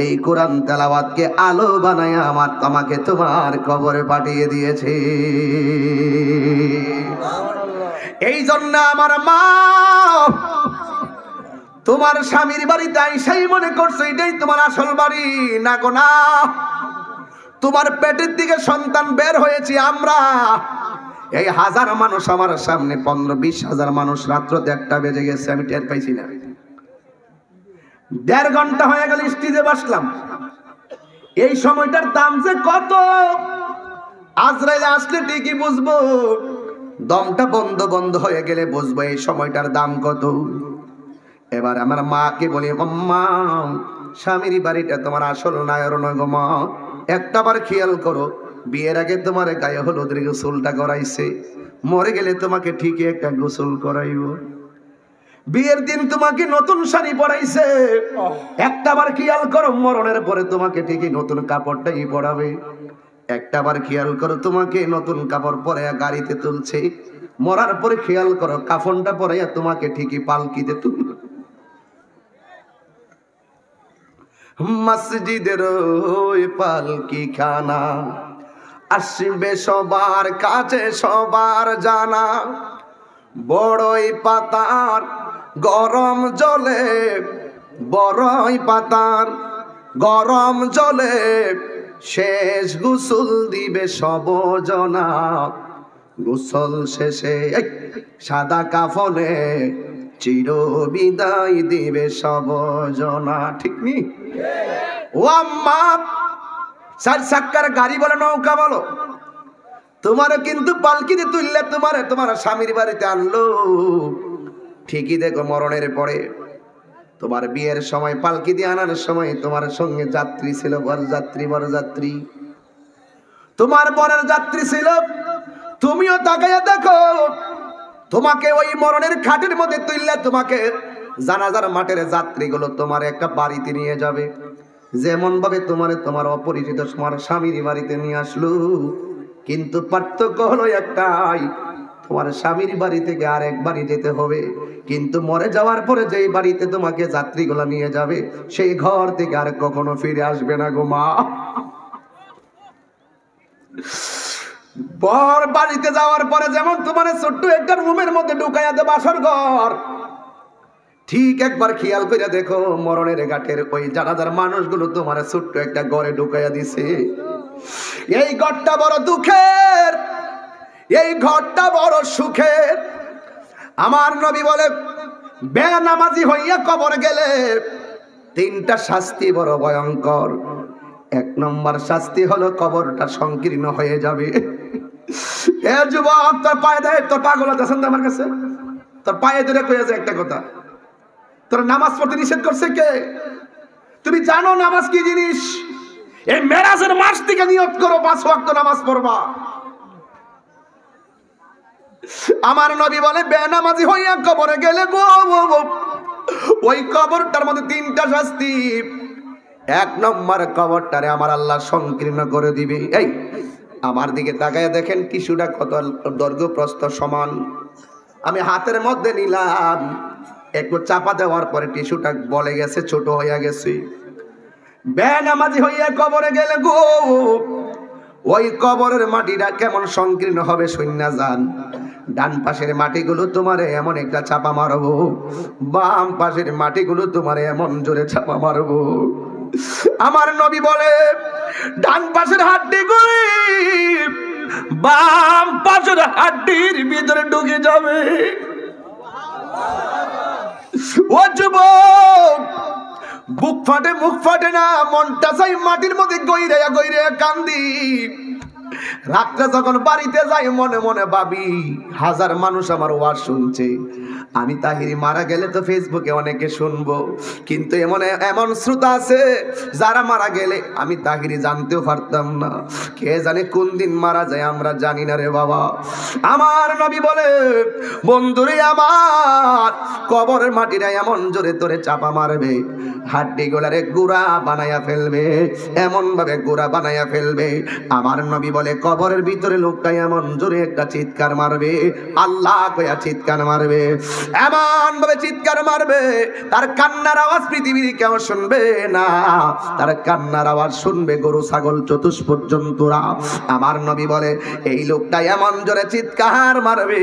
এই কোরআন তেলাওয়াতকে আলো বানাইয়া আমার তোমাকে তোমার কবরে পাঠিয়ে দিয়েছে। এই জন্য আমার মা তোমার স্বামীর বাড়িতে আইসাই মনে করছো এটাই তোমার আসল বাড়ি। না গো না, তোমার পেটের দিকে সন্তান বের হয়েছি আমরা। এই হাজার মানুষ আমার সামনে, 15-20 হাজার মানুষ, রাত্রতে 1টা বেজে গেছে, আমি টের পাইছি না। 1.5 ঘন্টা হয়ে গেল স্টেজে বসলাম। এই সময়টার দাম যে কত, আজরাইল আসলে ঠিকই বুঝবো, দমটা বন্ধ বন্ধ হয়ে গেলে বুঝবো এই সময়টার দাম কত। এবার আমার মাকে বলি, আম্মা স্বামীর বাড়িটা তোমার আসল নায়র নয় গো মা, একটা বার খেয়াল করো, বিয়ের আগে তোমার গায়ে হলুদের গোসলটা করাইছে, মরে গেলে তোমাকে ঠিকই একটা গোসল করাইব, বিয়ের দিন তোমাকে নতুন শাড়ি পরাইছে, একটা বার খেয়াল করো, মরণের পরে তোমাকে ঠিকই নতুন কাপড়টাই পরাবে, একটা বার খেয়াল করো, তোমাকে নতুন কাপড় পরে গাড়িতে তুলছে, মরার পরে খেয়াল করো কাফনটা পরাইয়া তোমাকে ঠিকই পালকিতে তুলবে। মসজিদের ওই পালকি খানা আসবে সবার কাছে সবার জানা, বড়ই পাতার গরম জলে, বড়ই পাতার গরম জলে শেষ গোসল দিবে সবজনা, গোসল শেষে সাদা কাফনে চির বিদায় দিবে সবজনা। ঠিক নি? ও আম্মা, 4 চাক্কার গাড়ি বলো নৌকা বলো, তোমারও কিন্তু পালকিতে তুললে তোমার স্বামীর বাড়িতে আনলো, ঠিকই দেখো মরণের পরে তোমার বিয়ের সময় পালকি দিয়ে আনার সময় তোমার সঙ্গে যাত্রী ছিল, বরযাত্রী, তোমার বরের যাত্রী ছিল। তুমিও তাকাইয়া দেখো, তোমাকে ওই মরণের খাটের মধ্যে তুললে তোমাকে জানাজার মাঠের যাত্রীগুলো তোমার একটা বাড়িতে নিয়ে যাবে, যেমন ভাবে তোমার অপরিচিত তোমার স্বামীর বাড়িতে নিয়ে আসলো। কিন্তু পার্থক্য হলো একটাই, তোমার স্বামীর বাড়ি থেকে আরেক বাড়ি যেতে হবে, কিন্তু মরে যাওয়ার পরে যেই বাড়িতে তোমাকে যাত্রীগুলো নিয়ে যাবে সেই ঘর থেকে আর কখনো ফিরে আসবে না গো মা। বর বাড়িতে যাওয়ার পরে যেমন তোমার ছোট্ট একটা রুমের মধ্যে ঢুকাইয়া দেব বাসর ঘর, ঠিক একবার খেয়াল করে দেখো মরণের ঘাটের ওই জানাজার মানুষগুলো তোমার ছোট্ট একটা ঘরে ঢুকাইয়া দিছে। এই ঘরটা বড় দুঃখের, এই ঘরটা বড় সুখের। আমার নবী বলে, বেনামাজি হইয়া কবর গেলে 3টা শাস্তি বড় ভয়ঙ্কর। 1 নম্বর শাস্তি হলো কবরটা সংকীর্ণ হয়ে যাবে। এ যুবক, তোর পায়ে দেয়, তোর পাগল আছেন আমার কাছে, তোর পায়ে ধরে কইছে একটা কথা, তোর নামাজ পড়তে নিষেধ করছে কে? তুমি জানো নামাজ কি জিনিস? এই মেরাজের মাস থেকে নিয়ত করো 5 ওয়াক্ত নামাজ পড়বা। আমার নবী বলে, বেনামাজি হইয়া কবরে গেলে গো ওই কবরটার মধ্যে 3টা শাস্তি। 1 নম্বর কবরটারে আমার আল্লাহ সংকীর্ণ করে দিবে। এই আমার দিকে তাকায় দেখেন টিস্যুটা কত দৈর্ঘ্য প্রস্থ সমান। আমি হাতের মধ্যে নিলাম, একটু চাপা দেওয়ার পরে টিস্যুটা বলে গেছে, ছোট হইয়া গেছে। বেনামাজি হইয়া কবরে গেলে গো ওই কবরের মাটিটা কেমন সংকীর্ণ হবে শুননা যান। ডান পাশের মাটিগুলো তোমারে এমন একটা চাপা মারবো, বাম পাশের মাটিগুলো তোমারে এমন জোরে চাপা মারবো। আমার নবী বলে, ডান পাশের হাড্ডিগুলি বাম পাশের হাড্ডির ভিতরে ঢুকে যাবে। ও যুবক, বুক ফাটে মুখ ফাটে না, মনটা চাই মাটির মধ্যে গইরে গইরে কান্দি। রাত্রে যখন বাড়িতে যাই মনে মনে ভাবি, হাজার মানুষ আমার ওয়াজ শুনছে, আমি তাহিরি মারা গেলে তো ফেসবুকে অনেকে শুনবো, কিন্তু এমন শ্রোতা আছে যারা মারা গেলে আমি তাহিরি জানতেও পারতাম না। কে জানে কোন দিন মারা যায়, আমরা জানি না রে বাবা। আমার নবী বলে, বন্ধুরে আমার, কবরের মাটিটা এমন জোরে তোরে চাপা মারবে, হাড্ডি গোলারে গুড়া বানায়া ফেলবে, এমন ভাবে গুড়া বানায়া ফেলবে। আমার নবী বলে, কবরের ভিতরে লোকটা এমন জোরে একটা চিৎকার মারবে, আল্লাহ কয়া চিৎকার মারবে, এমন ভাবে চিৎকার মারবে, তার কান্নার আওয়াজ পৃথিবীর কেউ শুনবে না, তার কান্নার আওয়াজ শুনবে গরু ছাগল চতুষ্পদ জন্তুরা। আমার নবী বলে, এই লোকটা এমন জোরে চিৎকার মারবে,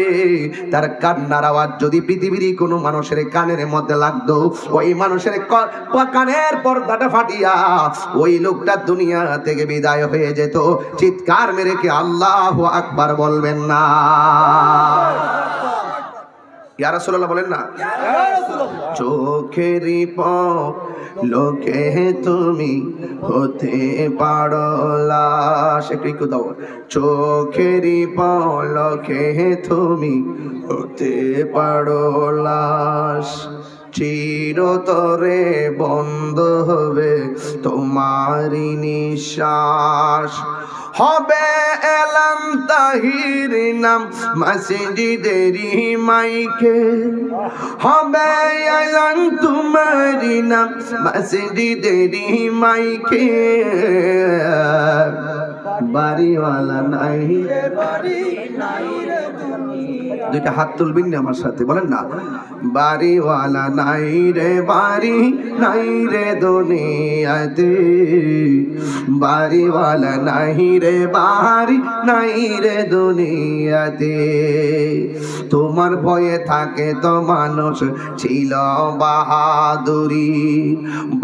তার কান্নার আওয়াজ যদি পৃথিবীর কোনো মানুষের কানের মধ্যে লাগতো, ওই মানুষের কানের পর্দাটা ফাটিয়া ওই লোকটা দুনিয়া থেকে বিদায় হয়ে যেত। চিৎকার মেরে কে আল্লাহু আকবার বলবেন না? ইয়া রাসূলুল্লাহ বলেন না? চোখেরই লোকে তুমি হতে পারো লাশ, একটু দাও। চোখেরই পলকে তুমি হতে পারো লাশ, চিরতরে বন্ধ হবে তোমারি নিঃশ্বাস, হবে এলান তাহির নাম মসজিদেরি মাইকে, হবে এলান তোমারি নাম মসজিদেরি মাইকে, বাড়িওয়ালা নাই রে বাড়ি নাই রে দুনিয়া। দুইটা হাত তুলবেন না আমার সাথে, বলেন না, বাড়িওয়ালা নাই রে বাড়ি নাই রে দুনিয়াতে, বাড়িওয়ালা নাই রে বাড়ি নাই রে দুনিয়াতে। তোমার ভয়ে থাকে তো মানুষ ছিল বাহাদুরি,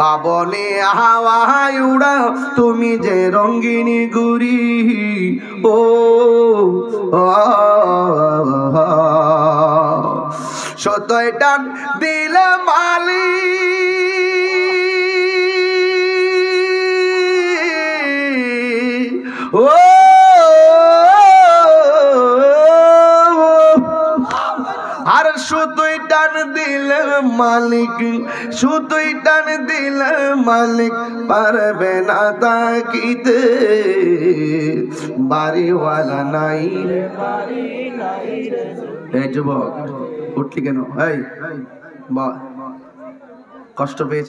বাবনে হাওয়ায় উড়াও তুমি যে রঙ্গিনী গুরি। ও সতয় টান দিল মালি, ও আর শুধুই টান দিলে মালিক, শুধুই টান দিলে মালিক পারবে না তাকিতে, বাড়িওয়ালা নাই রে বাড়ি নাই রে। এই যুবক উঠলি কেন? এই কষ্ট পেয়েছি।